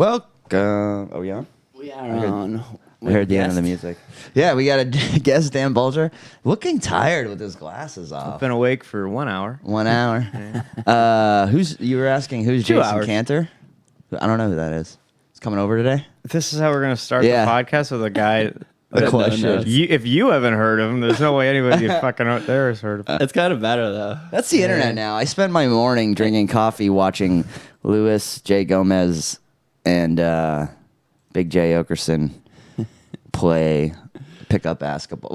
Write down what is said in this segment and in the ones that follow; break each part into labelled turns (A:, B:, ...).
A: Welcome. Are we on?
B: We are on.
A: I heard the end of the music. Yeah, we got a guest, Dan Boulger, looking tired with his glasses off.
C: I've been awake for 1 hour.
A: 1 hour. You were asking who's
C: 2
A: Jason
C: hours.
A: Cantor? I don't know who that is. He's coming over today?
C: This is how we're going to start
A: Yeah.
C: the podcast with a guy.
A: A question.
C: If you haven't heard of him, there's no way anybody fucking out there has heard of him.
B: It's kind of better though.
A: That's the internet now. I spend my morning drinking coffee watching Louis J. Gomez and Big J. Okerson play pickup basketball.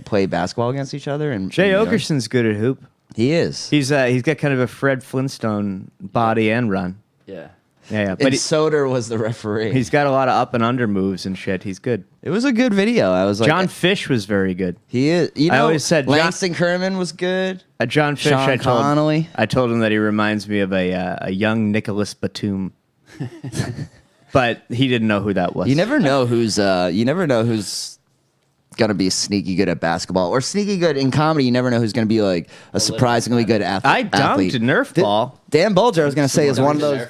A: Play basketball against each other. And
C: Jay Okerson's good at hoop.
A: He is.
C: He's got kind of a Fred Flintstone body and run.
B: Yeah.
C: Yeah.
A: But Soder was the referee.
C: He's got a lot of up and under moves and shit. He's good.
A: It was a good video. I was like,
C: John Fish was very good.
A: He is. You know,
C: I always said
A: Langston Kerman was good.
C: John Fish.
A: Sean Connolly.
C: I told him that he reminds me of a young Nicholas Batum. But he didn't know who that was.
A: You never know who's gonna be sneaky good at basketball or sneaky good in comedy. You never know who's gonna be like a surprisingly good athlete.
C: I dunked a Nerf ball.
A: Dan Boulger, I was gonna say, is one of those.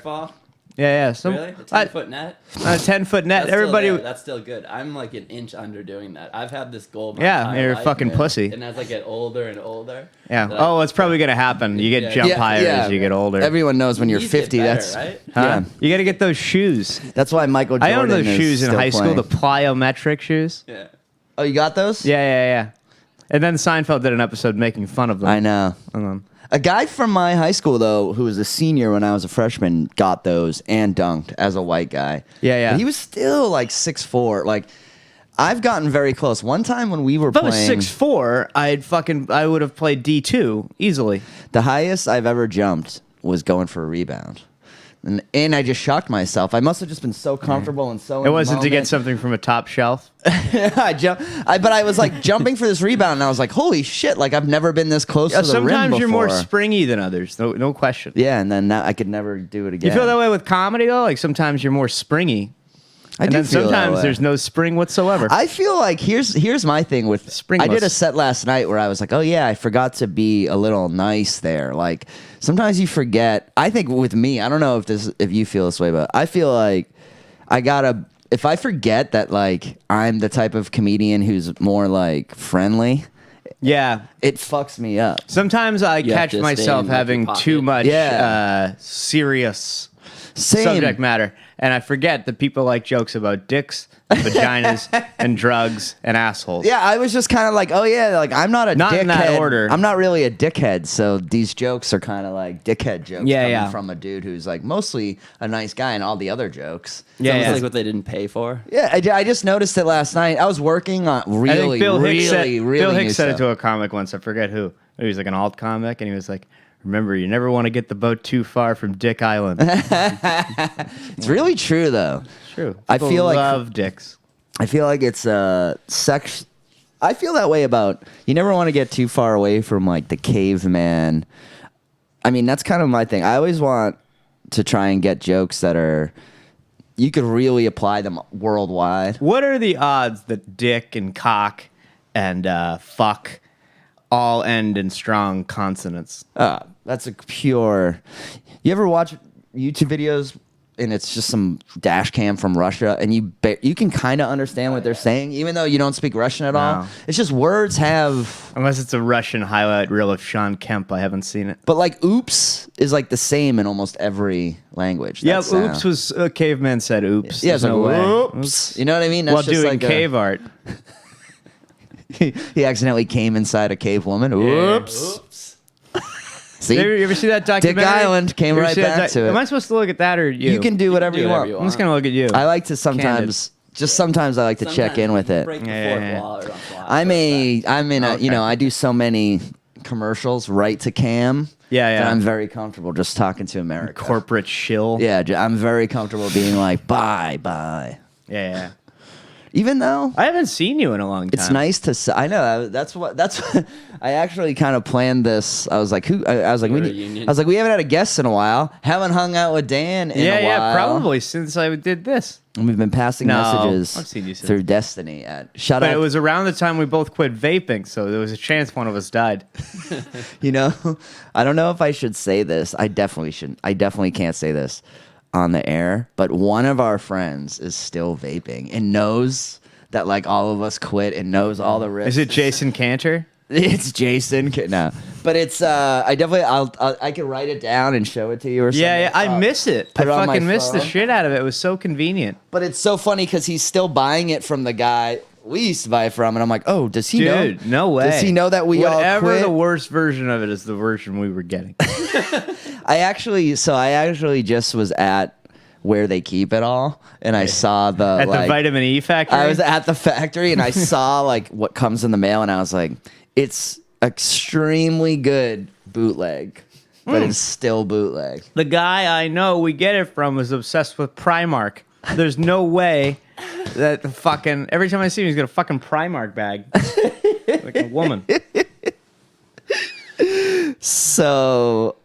C: Yeah.
B: Really? A 10-foot net?
C: A 10-foot net.
B: That's
C: Everybody.
B: still there. That's still good. I'm like an inch under doing that. I've had this goal. My
C: Yeah,
B: entire
C: you're a
B: life,
C: fucking
B: man.
C: pussy.
B: And as I get older and older.
C: Yeah.
B: that
C: Oh, it's probably gonna happen. You get jump higher as you get older.
A: Everyone knows when you're
B: Knees get
A: 50.
B: better,
A: That's
B: right?
C: Huh?
A: yeah.
C: You got to get those shoes.
A: That's why Michael Jordan.
C: I owned those
A: is
C: shoes in
A: still
C: high school,
A: playing.
C: the plyometric shoes.
B: Yeah.
A: Oh, you got those?
C: Yeah. And then Seinfeld did an episode making fun of them.
A: I know. A guy from my high school, though, who was a senior when I was a freshman, got those and dunked as a white guy.
C: Yeah.
A: But he was still like 6'4". Like, I've gotten very close. One time when we were
C: If I was
A: playing,
C: 6'4", I would have played D2 easily.
A: the highest I've ever jumped was going for a rebound. And I just shocked myself. I must have just been so comfortable and so.
C: It wasn't to get something from a top shelf.
A: but I was like jumping for this rebound, and I was like, "Holy shit!" Like I've never been this close to the rim
C: Sometimes you're more
A: before.
C: springy than others. No question.
A: Yeah, and then I could never do it again.
C: You feel that way with comedy though? Like sometimes you're more springy.
A: I
C: And
A: do
C: then
A: feel that
C: sometimes
A: way.
C: there's no spring whatsoever.
A: I feel like here's my thing with
C: Springless.
A: I did a set last night where I was like, oh yeah, I forgot to be a little nice there. Like sometimes you forget. I think with me, I don't know if you feel this way, but I feel like if I forget that like I'm the type of comedian who's more like friendly,
C: yeah.
A: it fucks me up.
C: Sometimes I
B: You have
C: catch
B: to stay
C: myself
B: in, like,
C: having
B: your
C: too
B: pocket.
C: much
A: Yeah.
C: serious
A: Same.
C: subject matter. And I forget that people like jokes about dicks, and vaginas, and drugs, and assholes.
A: Yeah, I was just kind of like, oh yeah, like I'm not a
C: Not
A: dickhead.
C: in that order.
A: I'm not really a dickhead, so these jokes are kind of like dickhead jokes coming from a dude who's like mostly a nice guy, and all the other jokes.
B: It's almost
C: Yeah.
B: like what they didn't pay for.
A: Yeah, I just noticed it last night. I was working on
C: I think
A: really
C: Bill Hicks
A: new
C: said it
A: stuff.
C: to a comic once. I forget who. He was like an alt comic, and he was like, remember, you never want to get the boat too far from Dick Island.
A: It's really true though.
C: True.
A: I
C: People
A: feel like-
C: love dicks.
A: I feel like it's sex. I feel that way about you never want to get too far away from like the caveman. I mean, that's kind of my thing. I always want to try and get jokes that are you could really apply them worldwide.
C: What are the odds that dick and cock and fuck all end in strong consonants?
A: That's a pure. You ever watch YouTube videos and it's just some dash cam from Russia and you can kind of understand what they're saying even though you don't speak Russian at all?
C: No.
A: It's just words have.
C: Unless it's a Russian highlight reel of Sean Kemp. I haven't seen it.
A: But like oops is like the same in almost every language.
C: Yeah,
A: that sound.
C: oops was caveman said oops.
A: Yeah, it's
C: There's
A: like
C: no way.
A: oops. You know what I mean? That's
C: While
A: just
C: doing
A: like
C: cave art.
A: he accidentally came inside a cave woman. Oops.
B: Oops.
A: See?
C: You ever see that documentary?
A: Island came
C: You ever
A: right
C: see that
A: back to it.
C: Am I supposed to look at that or you?
A: You can do whatever you want.
C: I'm just gonna look at you.
A: I like to sometimes I like to check in with it.
B: Break the
C: Yeah,
B: fourth
C: yeah, yeah.
B: wall or don't fly.
A: I'm in a
C: Okay.
A: I do so many commercials right to cam.
C: Yeah.
A: That I'm very comfortable just talking to America.
C: Corporate shill.
A: Yeah, I'm very comfortable being like bye.
C: Yeah.
A: Even though
C: I haven't seen you in a long time.
A: it's nice to. I know that's what. I actually kind of planned this. I was like, who? I was like,
B: Reunion.
A: we haven't had a guest in a while. Haven't hung out with Dan in a while.
C: Yeah, probably since I did this.
A: And we've been passing
C: No,
A: messages
C: I've seen you since.
A: through Destiny. Shout
C: But
A: out.
C: it was around the time we both quit vaping, so there was a chance one of us died.
A: I don't know if I should say this. I definitely shouldn't. I definitely can't say this. on the air, but one of our friends is still vaping and knows that like all of us quit and knows all the risks.
C: Is it Jason Cantor?
A: It's Jason. No, but it's I definitely I can write it down and show it to you or something.
C: Yeah, I miss it. I
A: put it on my
C: fucking miss the
A: phone.
C: shit out of it. It was so convenient.
A: But it's so funny because he's still buying it from the guy we used to buy it from, and I'm like, oh, does he know?
C: Dude, no way.
A: Does he know that we all
C: Whatever
A: quit?
C: the worst version of it is the version we were getting.
A: I actually just was at where they keep it all, and I saw the
C: At
A: like,
C: the vitamin E factory?
A: I was at the factory and I saw like what comes in the mail, and I was like, it's extremely good bootleg, but it's still bootleg.
C: The guy I know we get it from is obsessed with Primark. There's no way that the fucking... Every time I see him, he's got a fucking Primark bag. Like a woman.
A: So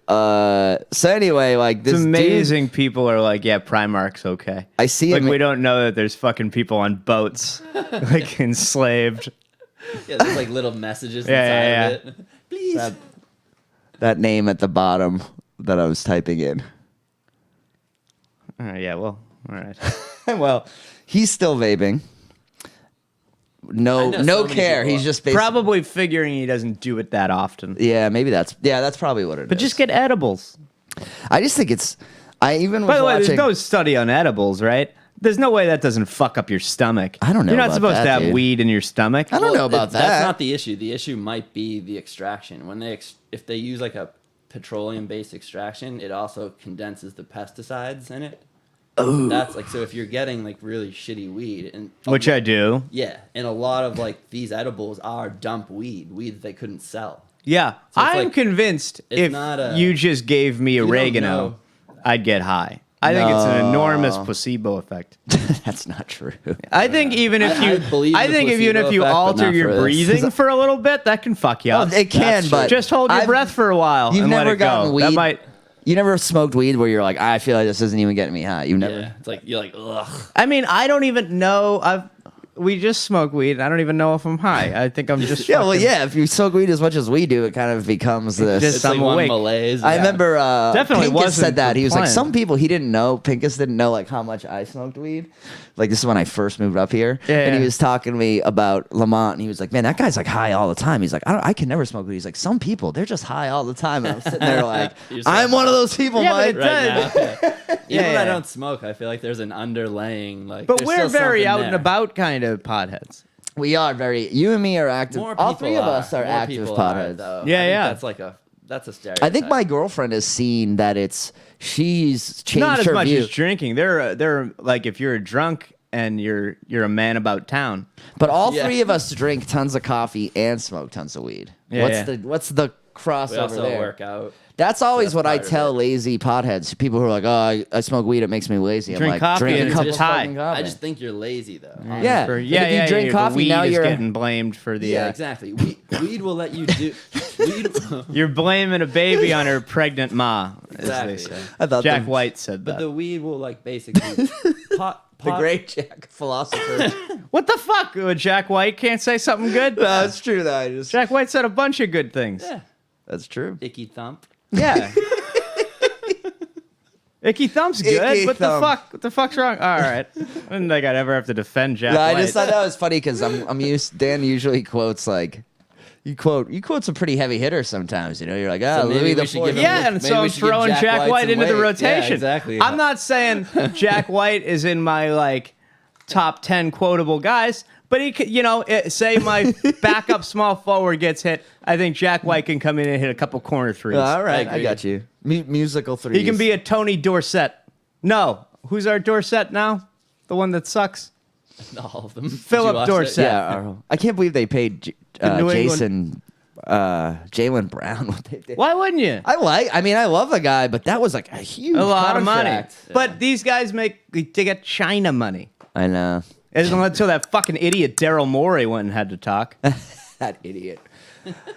A: anyway, like this
C: It's
A: dude,
C: amazing people are like, yeah, Primark's okay.
A: I see
C: Like,
A: him.
C: we don't know that there's fucking people on boats, like, enslaved.
B: Yeah, there's like little messages
C: Yeah,
B: inside of it. Please.
A: that name at the bottom that I was typing in.
C: Yeah, well, all right.
A: Well, he's still vaping.
B: I
A: No
B: know so many
A: care.
B: people
A: He's just basically
C: Probably figuring he doesn't do it that often.
A: Yeah, maybe that's probably what it is.
C: But just get edibles.
A: I just think it's. I even was
C: By the way,
A: watching.
C: there's no study on edibles, right? There's no way that doesn't fuck up your stomach.
A: I don't know
C: You're not
A: about
C: supposed
A: that,
C: to have
A: dude.
C: weed in your stomach.
A: I don't know about that.
B: That's not the issue. The issue might be the extraction. When if they use like a petroleum-based extraction, it also condenses the pesticides in it.
A: Ooh.
B: That's like, so if you're getting like really shitty weed, and
C: Which I do.
B: yeah, and a lot of like these edibles are dump weed that they couldn't sell.
C: Yeah.
B: it's
C: I'm
B: like-
C: convinced
B: it's
C: if
B: not a-
C: you just gave me
B: don't
C: oregano,
B: know.
C: I'd get high. I think it's an
A: No.
C: enormous placebo effect.
A: That's not true.
C: I think even if
B: I
C: you,
B: believe
C: I
B: the
C: think if even
B: placebo
C: if you
B: effect, but
C: alter
B: not
C: your
B: for this.
C: breathing for a little bit, that can fuck you up.
A: Oh, it can,
B: That's
A: but
C: Just hold your
A: I've-
C: breath for a while
A: You've
C: and let
A: never
C: it go.
A: gotten weed.
C: That might.
A: You never smoked weed where you're like, I feel like this isn't even getting me high. You've never.
B: Yeah, it's like you're like, ugh.
C: I mean, I don't even know. We just smoke weed. And I don't even know if I'm high. I think I'm just.
A: Yeah, well,
C: fucking-
A: yeah. If you smoke weed as much as we do, it kind of becomes this.
C: just-
B: It's like
C: I'm
B: one
C: awake.
B: malaise.
A: I remember
C: Definitely
A: Pincus
C: wasn't
A: said that. He was like,
C: planned.
A: some people he didn't know. Pincus didn't know like how much I smoked weed. Like this is when I first moved up here,
C: Yeah,
A: and he
C: yeah.
A: was talking to me about Lamont, and he was like, "Man, that guy's like high all the time." He's like, I can never smoke weed." He's like, "Some people they're just high all the time." And I'm sitting there like,
B: You're so
A: "I'm one of those people,
C: Yeah, but
A: Mike."
C: it
B: right now. Yeah. Even when
C: yeah.
B: I don't smoke, I feel like there's an underlaying like.
C: But
B: there's
C: we're
B: still
C: very
B: something
C: out
B: there.
C: and about kind of potheads.
A: We are very. You and me are active.
B: More
A: All
B: people
A: three of us are
B: More
A: active
B: people are,
A: potheads.
B: though.
C: Yeah,
B: I think
C: yeah.
B: That's a stereotype.
A: I think my girlfriend has seen that she's changed
C: Not as
A: her
C: much
A: view.
C: as drinking. They're like if you're a drunk and you're a man about town.
A: But all
B: Yeah.
A: three of us drink tons of coffee and smoke tons of weed.
C: Yeah, yeah.
A: What's the
B: we
A: crossover
B: also
A: there?
B: work out.
A: That's always
B: that's
A: what I
B: part of
A: tell
B: it.
A: lazy potheads. People who are like, "Oh, I smoke weed, it makes me lazy." I'm
C: Drink
A: like,
C: coffee
A: drink
C: and
A: a
C: it's
A: couple
C: just high.
A: fucking coffee.
B: I just think you're lazy though.
A: Yeah.
C: For,
A: But
C: yeah,
A: if you
C: yeah,
A: drink
C: yeah,
A: coffee,
C: the weed
A: now
C: is
A: you're-
C: getting blamed for the.
B: Yeah, exactly. Weed will let you do. Weed.
C: You're blaming a baby on her pregnant ma, as
B: Exactly.
C: they say.
A: I thought
C: Jack
A: the-
C: White said
B: But
C: that.
B: the weed will like basically pot.
A: the great Jack philosopher.
C: What the fuck? Jack White can't say something good?
A: No, it's true though. I just
C: Jack White said a bunch of good things.
B: Yeah.
A: that's true.
B: Icky thump.
C: Yeah. Icky Thump's good.
A: Icky
C: What
A: Thump.
C: the fuck? What the fuck's wrong? All right. I didn't think I'd ever have to defend Jack
A: No, I
C: White.
A: just thought that was funny because I'm used. Dan usually quotes like. You quote some pretty heavy hitters sometimes. You know, you're like,
B: So maybe
A: Louis
B: we
A: the
B: should give
A: 14th.
B: him-
C: Yeah, and
B: Maybe
C: so
B: we
C: I'm
B: should give
C: throwing
B: Jack
C: Jack
B: White
C: White
B: some
C: into the
B: weight.
C: rotation.
B: Yeah, exactly.
C: I'm not saying Jack White is in my like top 10 quotable guys, but he could, say my backup small forward gets hit. I think Jack White can come in and hit a couple corner threes.
A: All right, I
B: agree.
A: got you. Musical threes.
C: He can be a Tony Dorsett. No, who's our Dorsett now? The one that sucks.
B: All of them. Did
C: Philip
B: you watch
C: Dorsett.
B: it?
A: Yeah, I can't believe they paid
C: New England-
A: Jason Jalen Brown what they did.
C: Why wouldn't you?
A: I mean, I love the guy, but that was like a huge
C: A lot of money.
A: contract.
C: But these guys they get China money.
A: I know.
C: Until that fucking idiot Daryl Morey went and had to talk.
A: That idiot.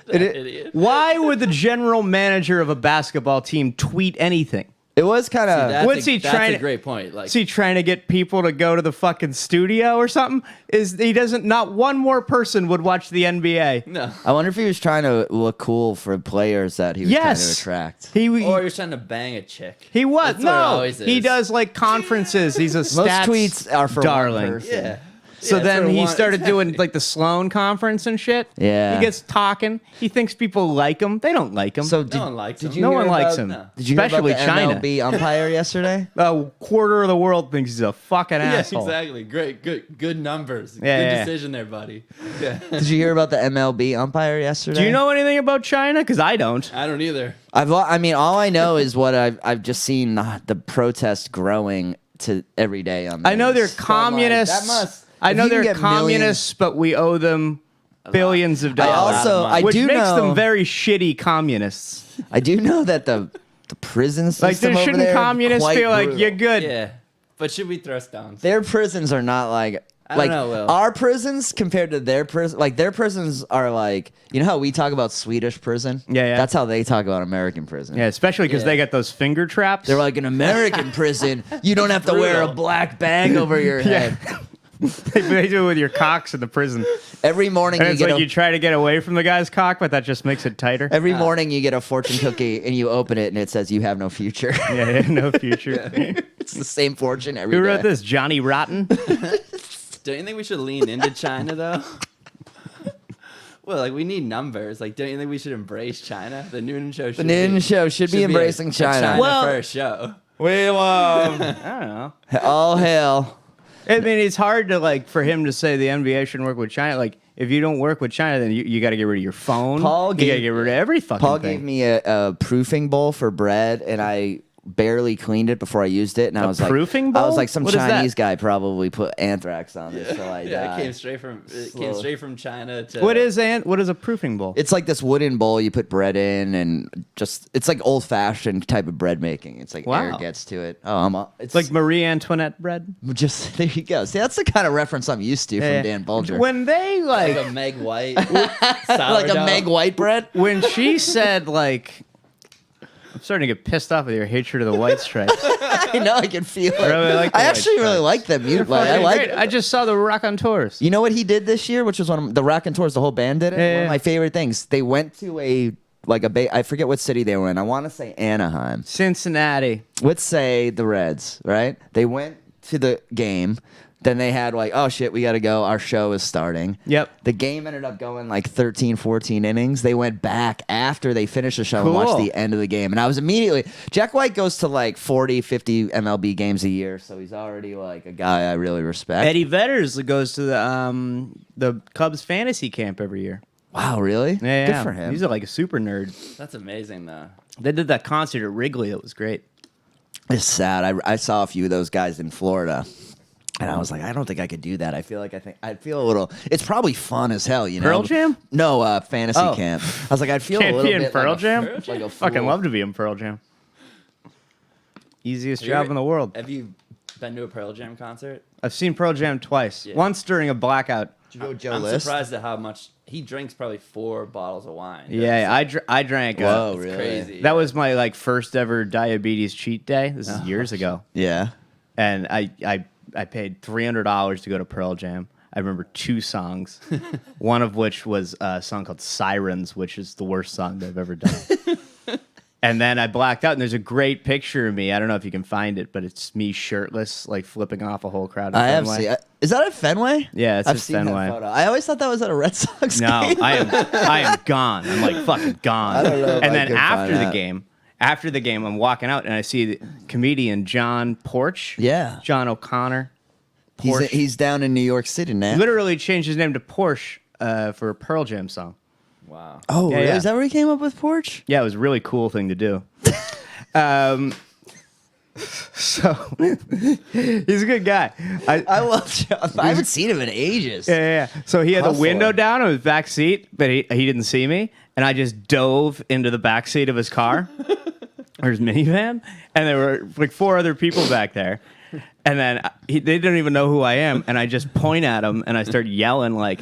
B: Idiot.
C: Why would the general manager of a basketball team tweet anything?
A: It was kind of.
C: What's he
B: that's
C: trying
B: a
C: to-
B: great point. Like,
C: Is he trying to get people to go to the fucking studio or something? Is he doesn't? Not one more person would watch the NBA.
B: no.
A: I wonder if he was trying to look cool for players that he was trying to
C: Yes.
A: attract.
C: He
B: Or you're trying to bang a chick.
C: he was
B: That's what it
C: no.
B: always
C: He
B: is.
C: does like conferences. He's a
A: Most
C: stats
A: tweets are for
C: darling.
A: one person.
B: Yeah.
C: So
B: Yeah,
C: then
B: for
C: he
B: one-
C: started doing like the Sloan conference and shit.
A: Yeah.
C: He gets talking. He thinks people like him. They don't like him.
A: So
B: No one likes him.
A: you
C: no
A: hear
C: one likes
A: about-
C: him.
B: No.
A: Did you hear
C: Especially
A: about the
C: China.
A: MLB umpire yesterday?
C: A quarter of the world thinks he's a fucking
B: Yeah,
C: asshole.
B: exactly. Great, good numbers.
C: Yeah,
B: good
C: yeah.
B: decision there, buddy. Yeah.
A: Did you hear about the MLB umpire yesterday?
C: Do you know anything about China? Because I don't.
B: I don't either.
A: I mean, all I know is what I've just seen the protest growing to every day on.
C: I know they're
A: news. So I'm like,
C: communists.
A: that must.
C: I
A: if
C: know
A: you can
C: they're
A: get
C: communists, but we owe them billions of
A: I
C: dollars.
A: also I
C: which
A: do
C: makes
A: know
C: them very shitty communists.
A: I do know that the prison system
C: Like, there
A: over
C: shouldn't
A: there
C: communists
A: quite
C: feel like
A: brutal.
C: you're good.
B: Yeah. But should we throw stones?
A: Their prisons are not like
B: I don't
A: like
B: know, Will.
A: our prisons compared to their prison. Like their prisons are like, you know how we talk about Swedish prison?
C: Yeah, yeah.
A: That's how they talk about American prison.
C: Yeah, especially because
B: Yeah.
C: they got those finger traps.
A: They're like, an American prison, you don't have to wear a
B: Brutal.
A: black bag over your head.
C: they do it with your cocks in the prison.
A: Every morning
C: And
A: you
C: it's
A: get
C: like you try to get away from the guy's cock, but that just makes it tighter.
A: every morning you get a fortune cookie and you open it and it says you have no future.
C: Yeah, no future.
A: It's the same fortune every
C: Who
A: day.
C: wrote this? Johnny Rotten?
B: Don't you think we should lean into China though? Well, like we need numbers. Like, don't you think we should embrace China? The Noonan Show.
A: The Noonan Show should be embracing
B: a
A: China.
B: China
C: Well-
B: first show.
A: We love
C: I don't know.
A: all hail.
C: I mean, it's hard to like for him to say the NBA shouldn't work with China. Like, if you don't work with China, then you got to get rid of your phone.
A: Paul
C: you got to
A: gave-
C: get rid of every fucking
A: Paul
C: thing.
A: gave me a proofing bowl for bread, and I barely cleaned it before I used it. And I was
C: proofing
A: like, I was
C: bowl?
A: like, some
C: What is that?
A: Chinese guy probably put anthrax on this, so I
B: Yeah,
A: died.
B: it came straight from China to.
C: What is a proofing bowl?
A: It's like this wooden bowl you put bread in, and just it's like old fashioned type of bread making. It's like air
C: Wow.
A: gets to it. Oh, it's
C: like Marie Antoinette bread.
A: just there you go. See, that's the kind of reference I'm used to
C: Yeah.
A: from Dan Boulger.
C: When they
B: like
C: like
B: a Meg White
A: like
B: sourdough?
A: a Meg White bread.
C: when she said like, I'm starting to get pissed off with your hatred of the white stripes.
A: I know I can feel it.
C: really like the
A: I
C: White
A: actually really
C: Stripes.
A: like them. Like, I
C: Fucking
A: like.
C: great. I just saw the Rock on Tours.
A: You know what he did this year, which was one of the Rock and Tours. The whole band did it.
C: Yeah,
A: One
C: yeah.
A: of my favorite things. They went to I forget what city they were in. I want to say Anaheim.
C: Cincinnati.
A: Let's say the Reds, right? They went to the game. Then they had like, oh shit, we got to go. Our show is starting.
C: Yep.
A: The game ended up going like 13, 14 innings. They went back after they finished the show and watched
C: Cool.
A: the end of the game. And I was immediately, Jack White goes to like 40, 50 MLB games a year. So he's already like a guy I really respect.
C: Eddie Vedders goes to the Cubs fantasy camp every year.
A: Wow, really?
C: Yeah,
A: Good
C: yeah.
A: for him.
C: He's like a super nerd.
B: That's amazing, though.
C: They did that concert at Wrigley. It was great.
A: It's sad. I saw a few of those guys in Florida. And I was like, I don't think I could do that. I'd feel a little. It's probably fun as hell, you know.
C: Pearl Jam?
A: No, fantasy
C: Oh.
A: camp. I was like, I'd feel
C: Can't
A: a little
C: be in
A: bit
C: Pearl
A: like
C: Jam?
A: like a
C: Fucking
A: fool.
C: love to be in Pearl Jam. Easiest
B: Have you
C: job
B: ever-
C: in the world.
B: Have you been to a Pearl Jam concert?
C: I've seen Pearl Jam twice.
B: Yeah.
C: Once during a blackout.
A: Did you go Joe
B: I'm
A: List?
B: surprised at how much he drinks. Probably 4 bottles of wine.
C: Yeah, I drank.
A: Whoa,
B: It's
A: really?
B: crazy.
C: That was my like first ever diabetes cheat day. This is years ago,
A: Yeah.
C: and I paid $300 to go to Pearl Jam. I remember 2 songs, one of which was a song called "Sirens," which is the worst song they've ever done. And then I blacked out, and there's a great picture of me. I don't know if you can find it, but it's me shirtless, like flipping off a whole crowd.
A: I have seen. Is that at Fenway?
C: Yeah, it's
A: I've
C: at
A: seen
C: Fenway.
A: that photo. I always thought that was at a Red Sox
C: No,
A: game.
C: I am gone. I'm like fucking gone.
A: I don't know if
C: And
A: I
C: then
A: could find
C: after the game, I'm walking out and I see the comedian John Porch.
A: Yeah.
C: John O'Connor. Porsche.
A: He's down in New York City now.
C: Literally changed his name to Porsche for a Pearl Jam song.
B: Wow.
A: Oh,
C: Yeah,
A: really?
C: yeah.
A: Is that where he came up with Porch?
C: Yeah, it was a really cool thing to do. So he's a good guy.
A: I love John. I haven't seen him in ages.
C: Yeah. So he had the
A: Hustler.
C: window down on his back seat, but he didn't see me, and I just dove into the back seat of his car or his minivan, and there were like 4 other people back there, and then they don't even know who I am, and I just point at him and I start yelling like,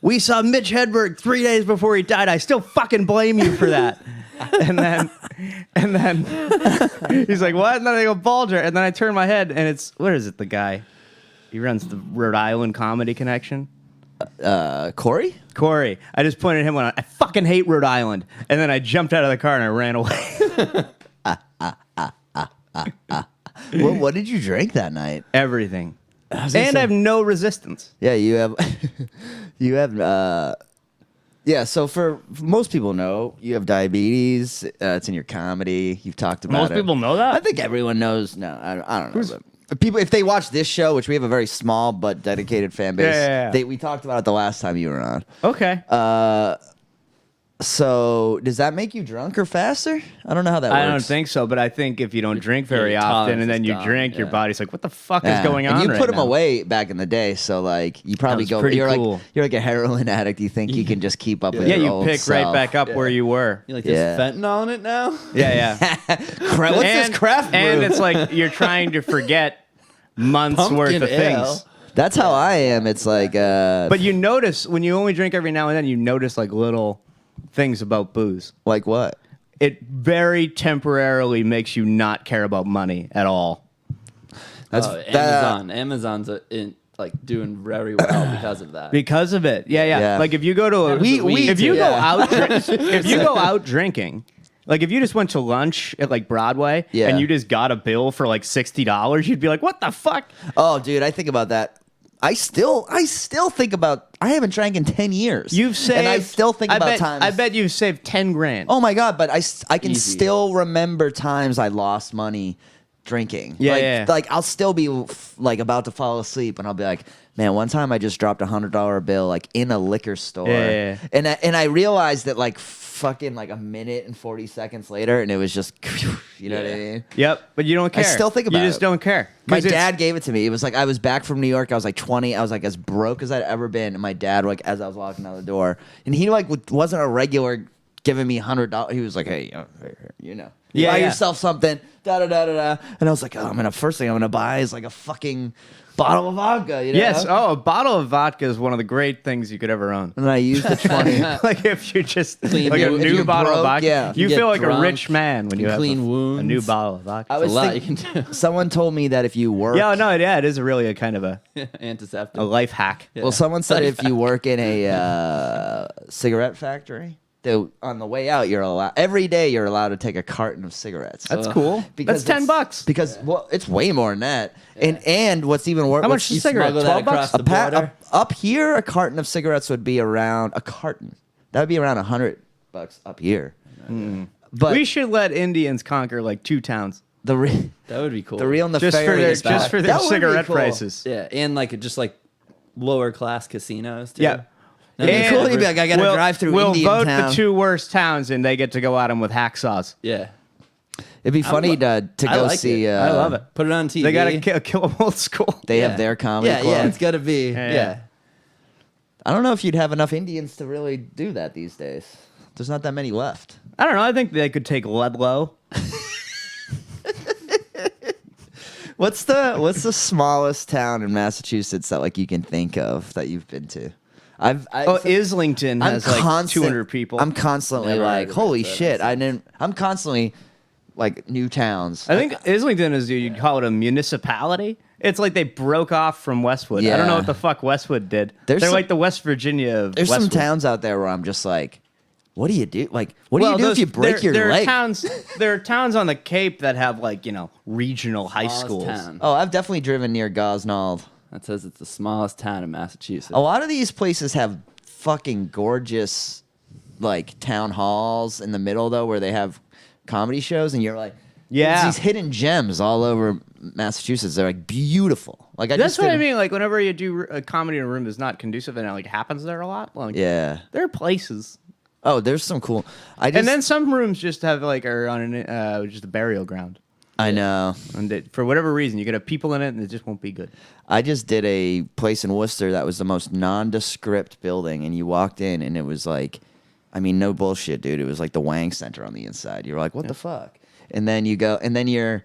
C: "We saw Mitch Hedberg 3 days before he died. I still fucking blame you for that." and then he's like, what? And then I go, Boulger. And then I turn my head, and it's, what is it, the guy? He runs the Rhode Island Comedy Connection.
A: Corey?
C: Corey. I just pointed at him when I fucking hate Rhode Island. And then I jumped out of the car and I ran away.
A: What did you drink that night?
C: Everything. And I have no resistance.
A: Yeah, you have. You have. Yeah, so for most people know you have diabetes. It's in your comedy. You've talked about it.
C: Most people know that?
A: I think everyone knows. No, I don't know. But people, if they watch this show, which we have a very small but dedicated fan base, we talked about it the last time you were on.
C: Okay.
A: So does that make you drunker faster? I don't know how that works.
C: I don't think so, but I think if you don't drink very
B: your
C: often
B: tolerance
C: and then
B: is
C: you
B: gone,
C: drink, your
B: yeah.
C: body's like, what the fuck is going on?
A: And you
C: right
A: put them
C: now?
A: away back in the day, so like you probably
C: was
A: go.
C: pretty
A: You're
C: cool.
A: like you're like a heroin addict. You think you can just keep up with
C: Yeah,
A: your
C: you
A: old
C: pick
A: self.
C: right back up where you were.
B: You like there's fentanyl in it now?
C: Yeah.
A: What's this craft brew?
C: And it's like you're trying to forget months worth of
B: Pumpkin ale.
C: things.
A: That's how I am. It's like.
C: But you notice when you only drink every now and then, you notice like little things about booze.
A: like what?
C: It very temporarily makes you not care about money at all.
A: That's
B: Amazon's like doing very well because of that.
C: Because of it. Yeah.
A: Yeah.
C: Like if you go to if you go out drinking, like if you just went to lunch at like Broadway and you just got a bill for like $60, you'd be like, what the fuck?
A: Oh, dude, I think about that. I still think about. I haven't drank in 10 years.
C: You've saved.
A: and I still think about times.
C: I bet you've saved 10 grand.
A: Oh my god! But I can
B: Easy.
A: still remember times I lost money drinking.
C: Yeah.
A: Like I'll still be like about to fall asleep, and I'll be like, man, one time I just dropped $100 bill like in a liquor store.
C: Yeah.
A: And I realized that like fucking like a minute and 40 seconds later, and it was just, you know what I mean?
C: Yep, but you don't care.
A: still think about
C: You just
A: it.
C: don't care.
A: My
C: 'Cause it's-
A: dad gave it to me. It was like I was back from New York. I was like 20. I was like as broke as I'd ever been. And my dad, like as I was walking out the door, and he like wasn't a regular giving me $100. He was like, hey, you know,
C: Yeah,
A: buy
C: yeah.
A: yourself something. Da da da da da. And I was like, oh, first thing I'm gonna buy is like a fucking bottle of vodka. You know?
C: Yes. Oh, a bottle of vodka is one of the great things you could ever own.
A: And then I used the 20.
C: Like if you just
B: Clean
C: like a
B: wounds.
C: new
B: If you're
C: bottle of
A: broke,
C: vodka,
A: yeah.
C: you
B: You
C: feel
B: get
C: like a
B: drunk,
C: rich man when you have
B: clean
C: a
B: wounds.
C: new bottle of vodka.
A: I
B: There's
A: was
B: a lot you
A: thinking,
B: can do.
A: someone told me that if you work,
C: Yeah, it is a really a kind of a
B: Antiseptic.
C: life hack.
A: well, someone said if you work in a cigarette factory, on the way out, every day you're allowed to take a carton of cigarettes.
C: That's cool.
A: Because
C: That's $10.
A: Because it's way more than that. And what's even worse,
C: How much is a cigarette?
B: smuggle that
C: $12?
B: across the border.
A: up here, a carton of cigarettes would be around a carton. That would be around $100 up here. But
C: We should let Indians conquer like 2 towns
A: the
B: That would be cool.
A: real
C: just for
A: nefarious
C: their
A: that would be
C: cigarette
A: cool.
C: prices.
B: Yeah, and like just like lower class casinos too.
C: Yeah.
A: It'd be
C: And
A: cool. You'd be like, I gotta drive through
C: We'll
A: Indian
C: vote
A: town.
C: the 2 worst towns, and they get to go at them with hacksaws.
B: Yeah.
A: It'd be funny to
B: I
A: go
B: like
A: see.
B: it.
C: I love it.
B: Put it on TV.
C: They gotta kill them old school.
A: They
B: Yeah.
A: have their comedy
B: Yeah,
A: club.
B: yeah, it's gotta be.
C: Yeah.
B: Yeah.
A: I don't know if you'd have enough Indians to really do that these days. There's not that many left.
C: I don't know. I think they could take Ludlow.
A: What's the smallest town in Massachusetts that like you can think of that you've been to?
C: Islington has like 200 people.
A: I'm constantly
B: Never
A: like,
B: heard of
A: holy
B: it, so
A: shit!
B: that's
A: I'm constantly like new towns.
C: I think Islington is, you'd call it a municipality. It's like they broke off from Westwood. I don't know
A: Yeah.
C: what the fuck Westwood did.
A: There's
C: They're
A: some-
C: like the West Virginia of
A: There's
C: Westwood.
A: some towns out there where I'm just like, what do you do? Like, what do you do if you break your
C: there
A: leg?
C: There are towns on the Cape that have like, regional high
B: Smallest
C: schools.
B: town.
A: Oh, I've definitely driven near Gosnold.
B: That says it's the smallest town in Massachusetts.
A: A lot of these places have fucking gorgeous, like town halls in the middle though, where they have comedy shows, and you're like,
C: Yeah.
A: there's these hidden gems all over Massachusetts. They're like beautiful. Like
C: That's
A: just
C: what
A: did-
C: I mean. Like whenever you do a comedy in a room that's not conducive and it like happens there a lot. Like,
A: Yeah.
C: there are places.
A: Oh, there's some cool.
C: And then some rooms just have like are on just a burial ground.
A: I know.
C: And for whatever reason, you could have people in it and it just won't be good.
A: I just did a place in Worcester that was the most nondescript building, and you walked in, and it was like, I mean, no bullshit, dude. It was like the Wang Center on the inside. You're like, what the fuck? And then you go, and then you're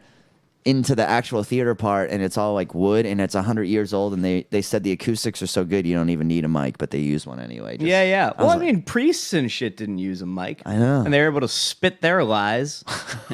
A: into the actual theater part, and it's all like wood, and it's 100 years old, and they said the acoustics are so good you don't even need a mic, but they use one anyway. Just-
C: Yeah. Well,
A: was
C: I mean, priests and shit didn't use a mic.
A: I know.
C: And they were able to spit their lies.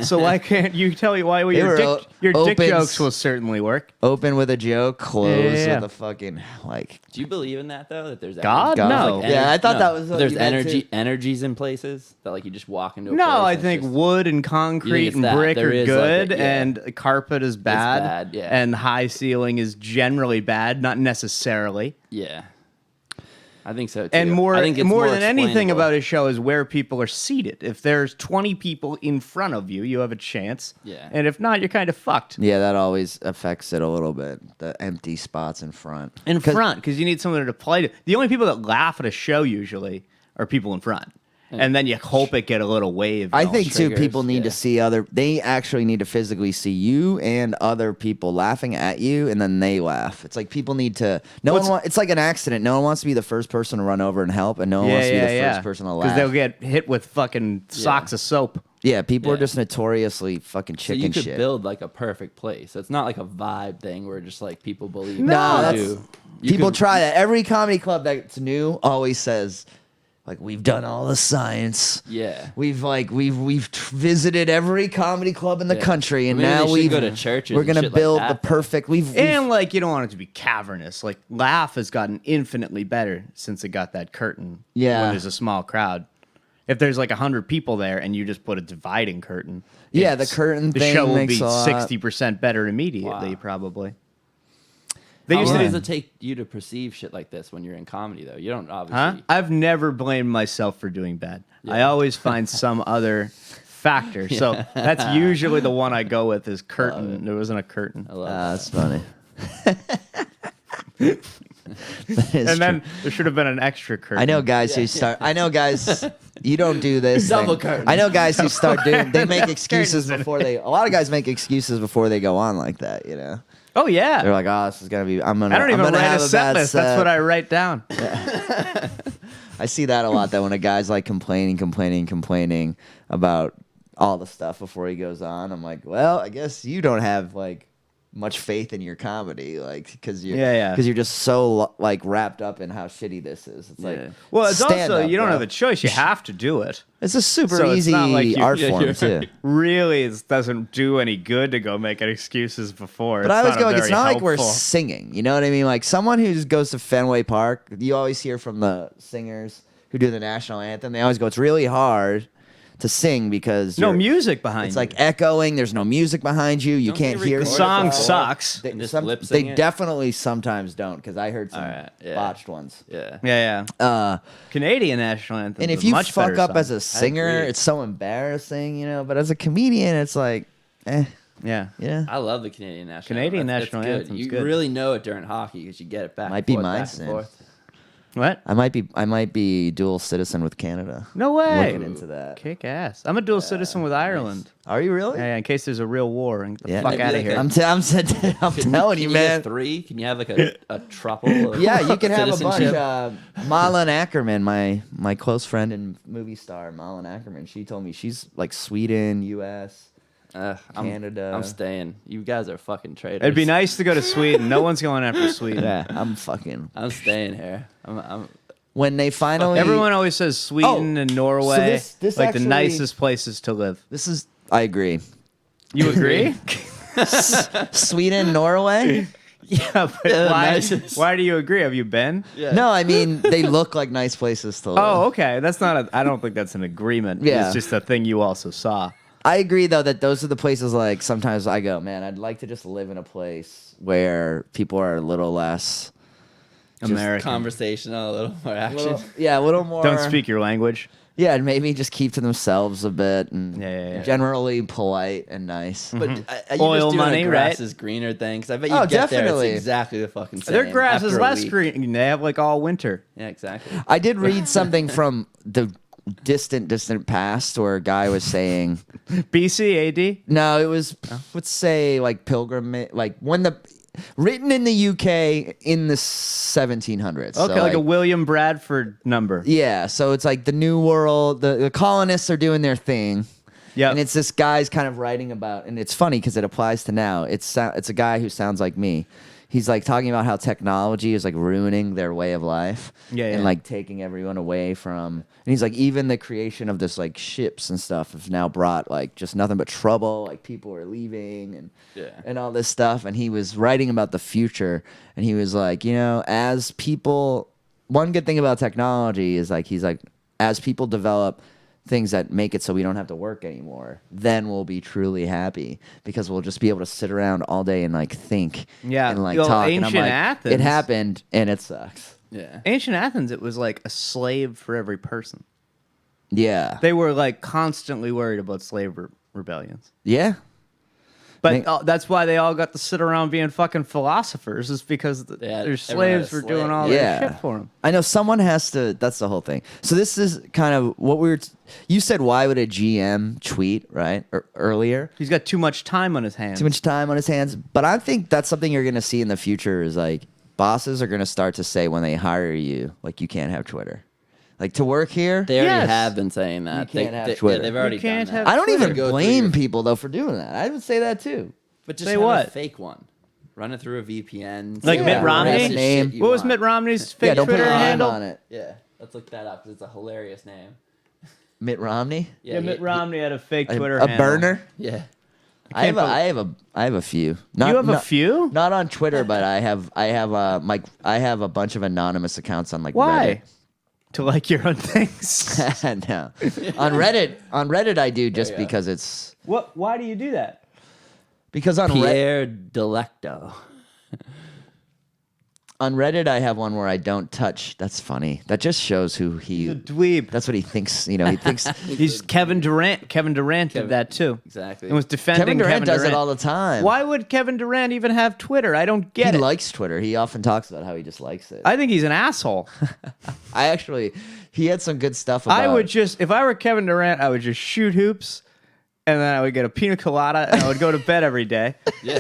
C: So why can't you tell you why
A: They
C: your
A: were
C: dick
A: open-
C: jokes will certainly work?
A: Open with a joke, close
C: Yeah.
A: with a fucking like.
B: Do you believe in that though? That there's
C: God?
A: God.
C: No.
A: Yeah, I thought that was what
B: There's
A: you meant, too.
B: energies in places that like you just walk into. A
C: No,
B: place
C: I
B: and
C: think
B: it's just-
C: wood and
B: You
C: concrete
B: think it's
C: and
B: that.
C: brick
B: There
C: are
B: is, like,
C: good,
B: a- yeah.
C: and carpet is bad.
B: bad, yeah.
C: And high ceiling is generally bad, not necessarily.
B: Yeah, I think so too.
C: And
B: I think it's
C: more than anything
B: explainable.
C: about a show is where people are seated. If there's 20 people in front of you, you have a chance.
B: Yeah.
C: And if not, you're kind of fucked.
A: Yeah, that always affects it a little bit. The empty spots in front.
C: In front, because you need someone to play to. The only people that laugh at a show usually are people in front. And then you hope it get a little wave.
A: I
C: going.
A: think too,
B: triggers,
A: people need to
B: yeah.
A: see other. They actually need to physically see you and other people laughing at you, and then they laugh. It's like people need to. It's like an accident. No one wants to be the first person to run over and help, and no one wants to be the first person to laugh.
C: Because they'll get hit with fucking socks of soap.
A: Yeah, people are
B: Yeah.
A: just notoriously fucking
B: So
A: chicken
B: you could
A: shit.
B: build like a perfect place. So it's not like a vibe thing where just like people believe.
C: No,
B: that
A: that's-
B: you do. You
A: People
B: could-
A: try that. Every comedy club that's new always says, like, we've done all the science.
B: Yeah.
A: We've visited every comedy club in the
B: Yeah.
A: country, and
B: Maybe they
A: now
B: should
A: we've
B: go to churches
A: we're
B: and
A: gonna
B: shit like
A: build
B: that,
A: the
B: though.
A: perfect. We've
C: And like you don't want it to be cavernous. Like Laugh has gotten infinitely better since it got that curtain.
A: Yeah.
C: When there's a small crowd. If there's like 100 people there and you just put a dividing curtain.
A: Yeah, the
C: it's-
A: curtain
C: The
A: thing
C: show will
A: makes
C: be
A: a lot.
C: 60% better immediately,
B: Wow.
C: probably. They
B: How
C: used
B: long
C: to
B: does it take you to perceive shit like this when you're in comedy though? You don't
C: Huh?
B: obviously.
C: I've never blamed myself for doing bad. I always find some other factor. So that's usually the one I go with is curtain. There wasn't a curtain.
B: I love
A: That's funny. That is
C: And then
A: true.
C: there should have been an extra curtain.
A: I know guys who start. I know guys. You don't do this.
B: Double
A: thing.
B: curtain.
A: I know guys who start doing. They make excuses
C: Curtains in
A: before they. A lot of guys make excuses before they go on like that. You know.
C: Oh, yeah.
A: They're like, oh, this is gonna be. I'm gonna.
C: I don't
A: I'm
C: even
A: gonna
C: write
A: have
C: a set
A: bad
C: list. That's
A: set."
C: what I write down.
A: I see that a lot. That when a guy's like complaining about all the stuff before he goes on, I'm like, well, I guess you don't have like much faith in your comedy, like because you're
C: Yeah.
A: because you're just so like wrapped up in how shitty this is. It's like,
B: Yeah.
C: Well, it's
A: stand
C: also,
A: up,
C: you don't
A: bro.
C: have a choice. You have to do it.
A: It's a super
C: So it's
A: easy
C: not like you-
A: art
C: Yeah,
A: form
B: you're
A: too.
B: right.
C: Really, it doesn't do any good to go making excuses before.
A: But I always go, like, it's
C: very
A: not like we're
C: helpful.
A: singing. You know what I mean? Like someone who goes to Fenway Park, you always hear from the singers who do the national anthem. They always go, it's really hard to sing because
C: No
A: you're-
C: music behind
A: It's
C: you.
A: like echoing. There's no music behind you. You
B: Don't
A: can't
B: they
A: hear.
C: The
B: record
C: song
B: it before?
C: sucks.
A: They,
B: And just
A: some-
B: lip
A: they
B: sing it?
A: definitely sometimes don't because I heard some
B: Alright, yeah.
A: botched ones.
B: Yeah.
C: Yeah. Canadian national anthem.
A: And if
C: is a
A: you
C: much
A: fuck
C: better
A: up
C: song.
A: as a singer,
B: agree.
A: it's so embarrassing, you know. But as a comedian, it's like, yeah.
B: I love the Canadian national.
C: Canadian
B: Anthem.
C: national
B: good.
C: anthem's
B: You
C: good.
B: really know it during hockey because you get it back.
A: Might
B: and
A: be
B: forth,
A: mine
B: back and
A: soon.
B: forth.
C: What?
A: I might be dual citizen with Canada.
C: No way.
A: Looking into that.
C: Kick ass. I'm a dual citizen with Ireland.
A: Are you really?
C: Yeah, in case there's a real war and get the
A: Yeah.
C: fuck
A: Maybe
C: out of
B: like
C: here.
A: I'm telling you,
B: Can
A: man.
B: have three? Can you have like a truple? Of
A: Yeah, you can have a bunch.
B: citizenship?
A: Malin Ackerman, my close friend and movie star, Malin Ackerman. She told me she's like Sweden, U.S. Canada.
B: I'm staying. You guys are fucking traitors.
C: It'd be nice to go to Sweden. No one's going after Sweden.
A: Yeah, I'm fucking.
B: I'm staying here. I'm
A: When they finally,
C: Everyone always says Sweden
A: Oh,
C: and Norway,
A: so this
C: like
A: actually-
C: the nicest places to live.
A: This is. I agree.
C: You agree?
A: Sweden, Norway.
C: yeah, but
B: Yeah,
C: why?
B: nicest.
C: Why do you agree? Have you been?
A: No, I mean they look like nice places to live.
C: Oh, okay. That's not. I don't think that's an agreement.
A: Yeah.
C: It's just a thing you also saw.
A: I agree though that those are the places like sometimes I go, man, I'd like to just live in a place where people are a little less
C: American.
B: conversational, a little more action.
A: a little more.
C: Don't speak your language.
A: Yeah, and maybe just keep to themselves a bit and
C: Yeah.
A: generally polite and nice.
B: But you
C: Oil
B: just doing
C: money,
B: a grass
C: right?
B: is greener thing? Because I bet you
A: Oh,
B: get
A: definitely.
B: there, it's exactly the fucking same.
C: Their grass is
B: after a
C: less
B: week.
C: green. They have like all winter.
B: Yeah, exactly.
A: I did read something from the distant past where a guy was saying,
C: BC AD.
A: no, it was let's say like pilgrimage, like when the written in the UK in the 1700s.
C: Okay,
A: So,
C: like a William Bradford number.
A: yeah, so it's like the New World. The colonists are doing their thing.
C: Yep.
A: And it's this guy's kind of writing about, and it's funny because it applies to now. It's a guy who sounds like me. He's like talking about how technology is like ruining their way of life, and like taking everyone away from. And he's like, even the creation of this like ships and stuff have now brought like just nothing but trouble. Like people are leaving and all this stuff. And he was writing about the future, and he was like, as people, one good thing about technology is like he's like, as people develop things that make it so we don't have to work anymore, then we'll be truly happy because we'll just be able to sit around all day and like think and like talk.
C: Ancient
A: and I'm like,
C: Athens,
A: it happened and it sucks.
B: Yeah.
C: Ancient Athens, it was like a slave for every person.
A: Yeah.
C: They were like constantly worried about slave rebellions.
A: Yeah.
C: But that's why they all got to sit around being fucking philosophers, is because their slaves were doing all that shit for them.
A: I know someone has to. That's the whole thing. So this is kind of what we were. You said, why would a GM tweet, right? Earlier.
C: He's got too much time on his hands.
A: Too much time on his hands. But I think that's something you're going to see in the future is like bosses are going to start to say when they hire you, like, you can't have Twitter. Like, to work here,
B: they already have been saying that.
A: You can't have Twitter.
B: Yeah, they've already done that.
A: I don't even
B: Twitter.
A: blame people, though, for doing that. I would say that, too.
B: But just
C: say
B: have
C: what?
B: a fake one. Run it through a VPN.
C: Like Mitt Romney?
A: Name.
C: What was Mitt Romney's fake
A: don't
C: Twitter
A: put your name
C: handle?
A: on it.
B: Yeah, let's look that up because it's a hilarious name.
A: Mitt Romney?
C: Yeah, Mitt Romney had a fake
A: A
C: Twitter handle.
A: burner?
B: Yeah.
A: I have a few.
C: You have a few?
A: Not on Twitter, but I have a bunch of anonymous accounts on like
C: Why? To like your own things.
A: Reddit. No. On Reddit I do just because it's
C: What? Why do you do that?
A: because on
B: Pierre Delecto.
A: on Reddit I have one where I don't touch. That's funny. That just shows who
C: He's a dweeb.
A: that's what he thinks. He thinks
C: He's Kevin Durant. Kevin Durant did that too.
B: Exactly.
C: And was defending
A: Kevin Durant does it all the time.
C: Why would Kevin Durant even have Twitter? I don't get
A: He
C: it.
A: likes Twitter. He often talks about how he just likes it.
C: I think he's an asshole.
A: He had some good stuff about
C: I would just, if I were Kevin Durant, I would just shoot hoops, and then I would get a pina colada, and I would go to bed every day.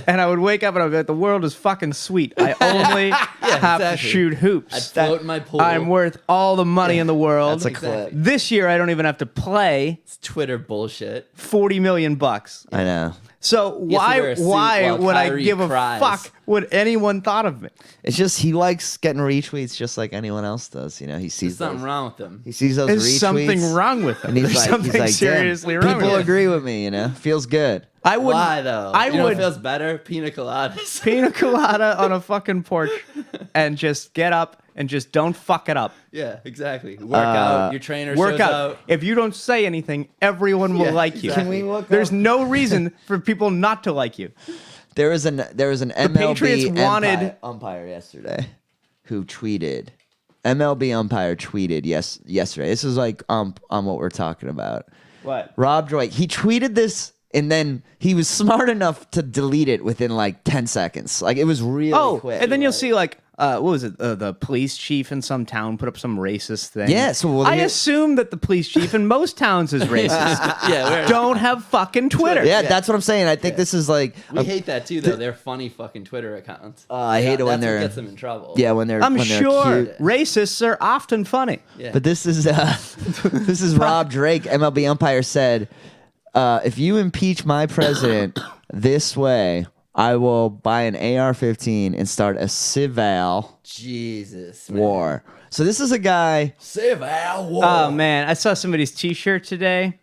C: And I would wake up and I would be like, the world is fucking sweet. I only have to shoot hoops.
B: I'd float in my pool.
C: I'm worth all the money in the world.
A: That's a clip.
C: This year, I don't even have to play.
B: It's Twitter bullshit.
C: $40 million.
A: I know.
C: So why
B: wear a suit
C: why
B: while
C: would I
B: Kyrie
C: give
B: cries.
C: a fuck what anyone thought of me?
A: It's just he likes getting retweets just like anyone else does. He sees
B: There's something
A: those.
B: wrong with them.
A: He sees those
C: There's
A: retweets.
C: something wrong with it.
A: And he's
C: There's
A: like,
C: something seriously
A: damn,
C: wrong
A: people
C: with it.
A: agree with me, Feels good.
C: I would.
B: Why though?
C: I
B: you know
C: would
B: what feels better? Pina coladas.
C: pina colada on a fucking porch and just get up and just don't fuck it up.
B: Yeah, exactly. Work out. Your trainer
C: Work
B: shows
C: out.
B: out.
C: If you don't say anything, everyone will like you.
B: exactly. Can we
A: look
C: There's no reason for people not to like you.
A: There was an MLB
C: Patriots wanted-
A: umpire yesterday who tweeted. MLB umpire tweeted yesterday. This is like on what we're talking about.
C: What?
A: Rob Joy. He tweeted this and then he was smart enough to delete it within like 10 seconds. Like it was really quick.
C: And then you'll see like what was it? The police chief in some town put up some racist thing.
A: Yeah, so
C: I assume that the police chief in most towns is racist.
B: Yeah,
C: Don't have fucking Twitter.
A: Yeah, that's what I'm saying. I think this is like
B: we hate that too, though. They're funny fucking Twitter accounts.
A: I hate it when
B: That's what
A: they're
B: gets them in trouble.
A: yeah when they're
C: I'm
A: when they're
C: sure
A: cute.
C: racists are often funny.
B: Yeah.
A: But this is Rob Drake, MLB umpire said, if you impeach my president this way, I will buy an AR-15 and start a civil
B: Jesus. Man.
A: war. So this is a guy.
B: Civil war.
C: Oh man, I saw somebody's T-shirt today.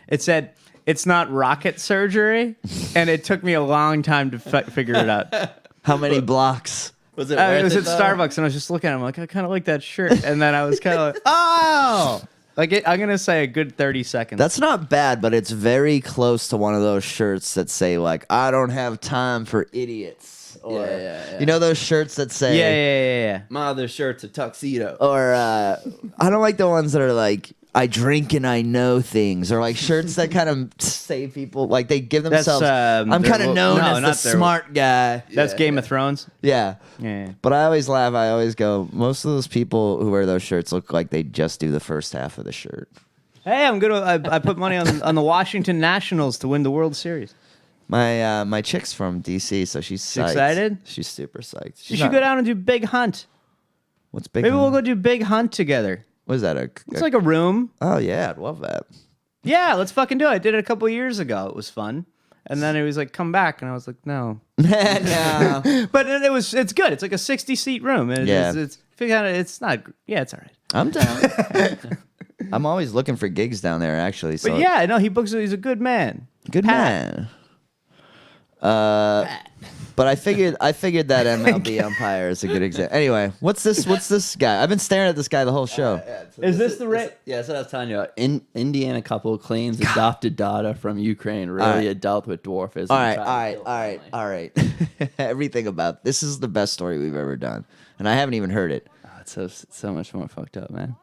C: It said, "It's not rocket surgery," and it took me a long time to figure it out.
A: How many blocks?
B: Was it?
C: It was at
B: though?
C: Starbucks, and I was just looking at him like, I kind of like that shirt, and then I was kind of like, oh, I'm gonna say a good 30 seconds.
A: That's not bad, but it's very close to one of those shirts that say like, "I don't have time for idiots," or
B: Yeah.
A: you know those shirts that say,
C: yeah.
B: My other shirt's a tuxedo.
A: or I don't like the ones that are like, "I drink and I know things," or like shirts that kind of say people like they give themselves. I'm kind of known as the smart guy.
C: That's Game of Thrones.
A: Yeah.
C: Yeah.
A: But I always laugh. I always go, most of those people who wear those shirts look like they just do the first half of the shirt.
C: Hey, I put money on the Washington Nationals to win the World Series.
A: My chick's from DC, so she's psyched.
C: excited?
A: She's super psyched.
C: You should go down and do Big Hunt.
A: What's big?
C: Maybe we'll go do Big Hunt together.
A: What is that?
C: It's like a room.
A: Oh yeah, I'd love that.
C: Yeah, let's fucking do it. I did it a couple years ago. It was fun. And then he was like, come back. And I was like, no.
A: No.
C: But it's good. It's like a 60-seat room. And it's not, yeah, it's all right.
A: I'm down. I'm always looking for gigs down there, actually. So
C: But yeah, no, he's a good man.
A: good man. But I figured that MLB umpire is a good example. Anyway, what's this guy? I've been staring at this guy the whole show.
C: Is this the right?
B: Yeah, that's what I was telling you. Indiana couple claims adopted daughter from Ukraine, really adult with dwarfism.
A: All right. Everything about this is the best story we've ever done, and I haven't even heard it.
B: Oh, it's so much more fucked up, man.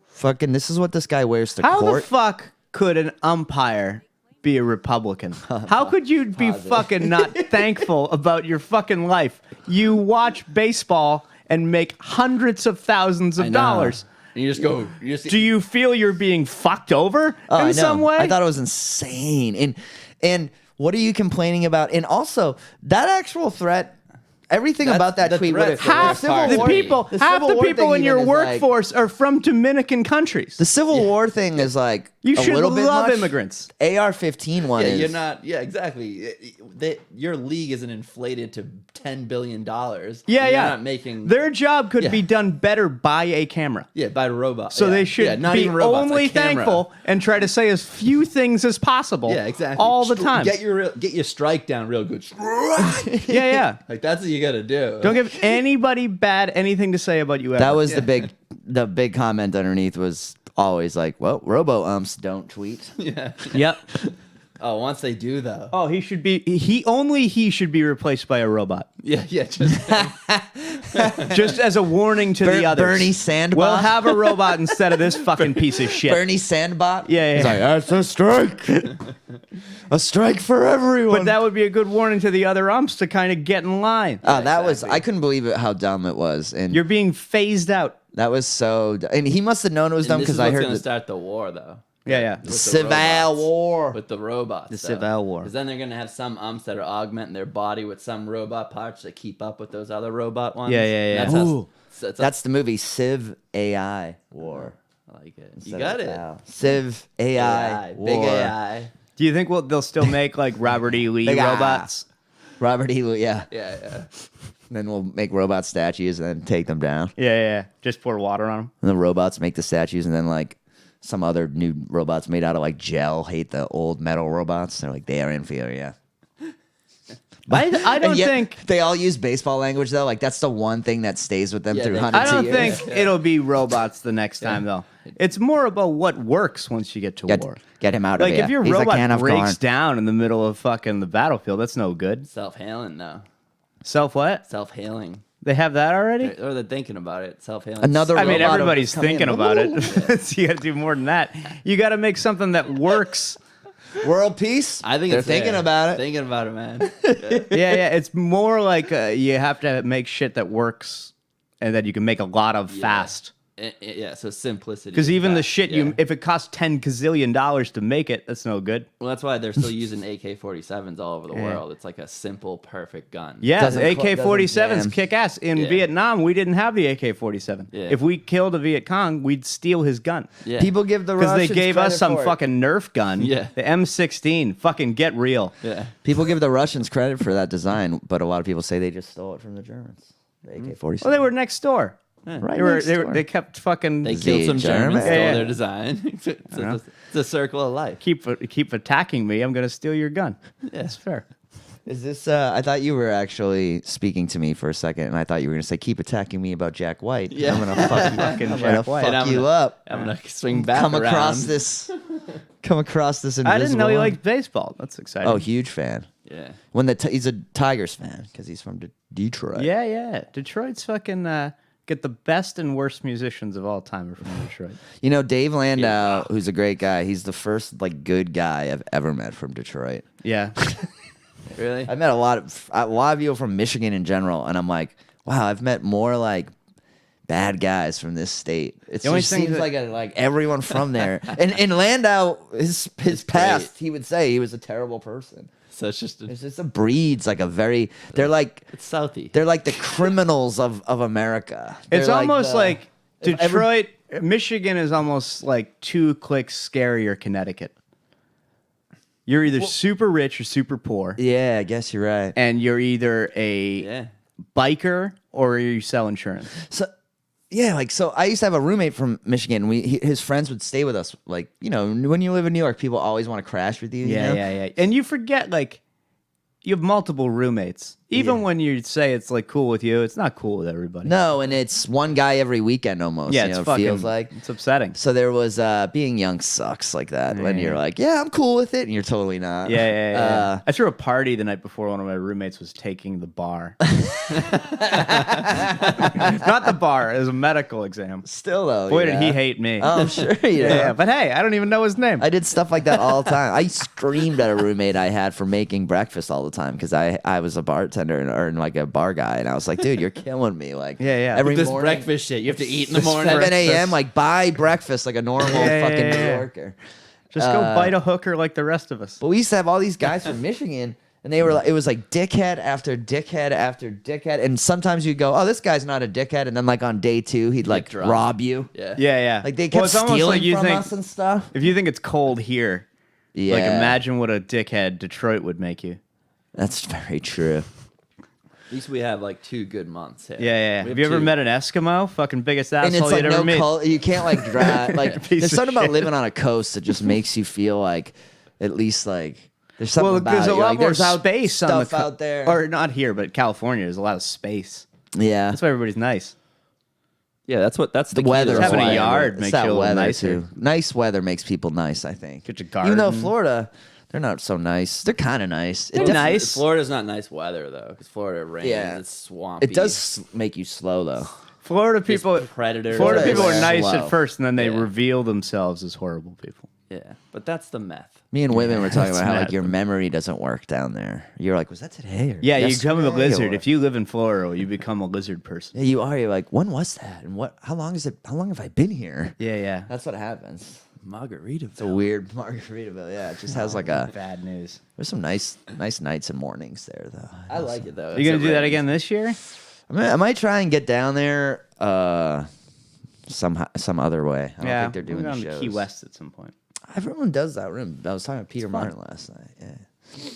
A: Fucking, this is what this guy wears to
C: How
A: court.
C: the fuck could an umpire be a Republican? How could you be fucking not thankful about your fucking life? You watch baseball and make hundreds of thousands of dollars.
B: And you just go.
C: Do you feel you're being fucked over
A: I
C: in
A: know.
C: some way?
A: I thought it was insane. And what are you complaining about? And also that actual threat. Everything about that tweet.
C: half the people in your workforce are from Dominican countries.
A: The Civil War thing is like
C: You
A: a
C: should
A: little bit
C: love
A: much.
C: immigrants.
A: AR-15 one
B: Yeah,
A: is.
B: you're not. Yeah, exactly. Your league isn't inflated to $10 billion.
C: Yeah,
B: You're
C: yeah.
B: not making
C: Their job could
B: Yeah.
C: be done better by a camera.
B: by robots.
C: So they should
B: not
C: be
B: even robots,
C: only
B: a camera.
C: thankful and try to say as few things as possible.
B: Yeah, exactly.
C: All the time.
B: Get your strike down real good.
C: Yeah.
B: Like that's what you got to do.
C: Don't give anybody bad anything to say about you ever.
A: That was the big comment underneath was always like, well, robo-umps don't tweet.
B: Yeah.
C: Yep.
B: Oh, once they do though.
C: Oh, he should be replaced by a robot.
B: Yeah.
C: Just as a warning to the others.
A: Bernie Sandbot.
C: We'll have a robot instead of this fucking piece of shit.
A: Bernie Sandbot.
C: Yeah.
A: He's like, that's a strike. A strike for everyone.
C: But that would be a good warning to the other umps to kind of get in line.
A: That was, I couldn't believe it, how dumb it was. And
C: You're being phased out.
A: that was so, and he must have known it was dumb because I heard
B: going to
A: that
B: start the war though.
C: Yeah.
B: With the
A: Civil
B: robots.
A: War.
B: With the robots.
C: The Civil War.
B: Because then they're going to have some umps that are augmenting their body with some robot parts to keep up with those other robot ones.
C: Yeah.
B: That's,
A: Ooh.
B: that's
A: the movie Civ AI War.
B: I like it. You got it.
A: Civ AI War.
B: Big AI.
C: Do you think they'll still make like Robert E. Lee
A: Big eye.
C: robots?
A: Robert E. Lee, yeah.
B: Yeah.
A: Then we'll make robot statues and then take them down.
C: Yeah. Just pour water on them.
A: And the robots make the statues, and then like some other new robots made out of like gel hate the old metal robots. They're like, they are inferior.
C: I don't
A: And yet
C: think
A: they all use baseball language though. Like that's the one thing that stays with them
B: Yeah,
A: through
B: they-
A: hundreds
C: I
A: of
C: don't
A: years.
C: think it'll be robots the next time though. It's more about what works once you get to war.
A: Get him out
C: Like
A: of here.
C: if your
A: He's a can
C: robot
A: of
C: breaks
A: corn.
C: down in the middle of fucking the battlefield, that's no good.
B: Self-hailing though.
C: Self what?
B: Self-hailing.
C: They have that already?
B: Or they're thinking about it. Self-hailing.
A: Another
C: I mean,
A: robot
C: everybody's
A: coming in.
C: thinking about it. So you got to do more than that. You got to make something that works.
A: World peace.
B: I think
A: they're
B: it's
A: thinking
B: there.
A: about it.
B: Thinking about it, man.
C: Yeah. It's more like you have to make shit that works and that you can make a lot of fast.
B: Yeah, so simplicity.
C: Because even the shit
B: yeah.
C: if it costs $10 gazillion to make it, that's no good.
B: Well, that's why they're still using AK-47s all over the world. It's like a simple, perfect gun.
C: Yeah,
A: Doesn't
C: the
A: cl-
C: AK-47s
A: doesn't
C: kick ass. In
B: Yeah.
C: Vietnam, we didn't have the AK-47.
B: Yeah.
C: If we killed a Viet Cong, we'd steal his gun.
B: Yeah.
A: People give the
C: Because they
A: Russians
C: gave us
A: credit
C: some
A: for it.
C: fucking Nerf gun.
B: Yeah.
C: The M16. Fucking get real.
B: Yeah.
A: People give the Russians credit for that design, but a lot of people say they just stole it from the Germans. The AK-47.
C: Well, they were next door.
A: right
C: They kept fucking
B: They killed some Germans, stole
C: Yeah.
B: their design. It's a circle of life.
C: keep attacking me. I'm gonna steal your gun. Yeah, it's fair.
A: Is this? I thought you were actually speaking to me for a second, and I thought you were going to say, "Keep attacking me about Jack White."
B: Yeah.
A: I'm going to fuck
C: Fucking
A: I'm
C: Jack
A: gonna
C: White.
A: fuck
B: And
A: you up.
B: I'm gonna swing back
A: Come
B: around.
A: across this. Come across this.
C: I didn't know you
A: invisible
C: liked baseball. That's exciting.
A: Oh, huge fan.
B: Yeah.
A: When he's a Tigers fan because he's from Detroit.
C: yeah. Detroit's fucking get the best and worst musicians of all time are from Detroit.
A: You know, Dave Landau, who's a great guy. He's the first like good guy I've ever met from Detroit.
C: Yeah.
B: Really?
A: I've met a lot of people from Michigan in general, and I'm like, wow, I've met more like bad guys from this state. It
C: only
A: just
C: thing
A: seems
C: that-
A: like everyone from there. And in Landau, his past, he would say he was a terrible person.
B: So it's just
A: It's just a breeds like a very. They're like
B: it's Southie.
A: they're like the criminals of America.
C: It's
A: They're
C: almost
A: the-
C: like
A: if ever-
C: Detroit, Michigan is almost like 2 clicks scarier Connecticut. You're either super rich or super poor,
A: Yeah, I guess you're right.
C: and you're either a
B: Yeah.
C: biker or you sell insurance.
A: So, yeah, like, so I used to have a roommate from Michigan. His friends would stay with us. Like, you know, when you live in New York, people always want to crash with you. you know?
C: Yeah. And you forget, like, you have multiple roommates. Even when you say it's, like, cool with you, it's not cool with everybody.
A: No, and it's one guy every weekend almost.
C: Yeah,
A: you
C: it's
A: know,
C: fucking,
A: feels like.
C: it's upsetting.
A: So there was being young sucks like that when you're like, yeah, I'm cool with it, and you're totally not.
C: Yeah. I threw a party the night before one of my roommates was taking the bar. Not the bar. It was a medical exam.
A: Still though,
C: Boy, did he hate me.
A: Oh, I'm sure. You know.
C: Yeah, but hey, I don't even know his name.
A: I did stuff like that all the time. I screamed at a roommate I had for making breakfast all the time because I was a bartender or like a bar guy, and I was like, dude, you're killing me. Like,
C: Yeah.
A: every
B: This
A: morning,
B: breakfast shit you have to eat in the morning.
A: 7 a.m. like buy breakfast like a normal fucking New Yorker.
C: Just go bite a hooker like the rest of us.
A: But we used to have all these guys from Michigan, and they were like, it was like dickhead after dickhead after dickhead, and sometimes you'd go, oh, this guy's not a dickhead, and then like on day 2 he'd like
B: drunk.
A: rob you.
B: Yeah.
A: Like they kept
C: it's almost
A: stealing
C: like you
A: from
C: think,
A: us and stuff.
C: if you think it's cold here,
A: Yeah,
C: like imagine what a dickhead Detroit would make you.
A: that's very true.
B: At least we have like 2 good months here.
C: Yeah.
B: We
C: Have you ever
B: 2.
C: met an Eskimo? Fucking biggest
A: And
C: asshole
A: it's like
C: you'd ever
A: no
C: meet.
A: color. You can't like drive. Like
C: Piece
A: there's
C: of
A: something about
C: shit.
A: living on a coast that just makes you feel like at least like there's something
C: Well,
A: about
C: there's a
A: it.
C: lot
A: Like,
C: more
A: there's
C: space on the
A: stuff out there.
C: Or not here, but California. There's a lot of space.
A: Yeah,
C: That's why everybody's nice.
B: Yeah, that's the key
A: weather.
B: to
C: Having a
B: life.
C: yard
A: It's
C: makes
A: that
C: you a little
A: weather
C: nicer.
A: too. Nice weather makes people nice. I think.
C: Get your
A: Even though
C: garden.
A: Florida, they're not so nice. They're kind of nice.
C: They're nice.
B: Florida's not nice weather though, because Florida rains.
A: Yeah.
B: It's swampy.
A: It does make you slow though.
C: Florida people,
B: predators.
C: Florida people are
A: Slow.
C: nice at first, and then they
B: Yeah.
C: reveal themselves as horrible people.
B: Yeah, but that's the meth.
A: Me and women were talking
C: that's
A: about how like
C: mad.
A: your memory doesn't work down there. You're like, was that today? Or
C: Yeah, you
A: yesterday
C: become a lizard.
A: or-
C: If you live in Florida, you become a lizard person.
A: Yeah, you are. You're like, when was that? And what? How long is it? How long have I been here?
C: Yeah.
A: That's what happens.
B: Margaritaville.
A: It's a weird Margaritaville. Yeah, it just has like a.
C: Bad news.
A: There's some nice nights and mornings there though.
B: I like it though.
C: You gonna do that again this year?
A: I might try and get down there some other way. I don't think they're doing
C: we're
A: the
C: going
A: shows.
C: to Key West at some point.
A: Everyone does that room. I was talking to Peter Martin last night. Yeah.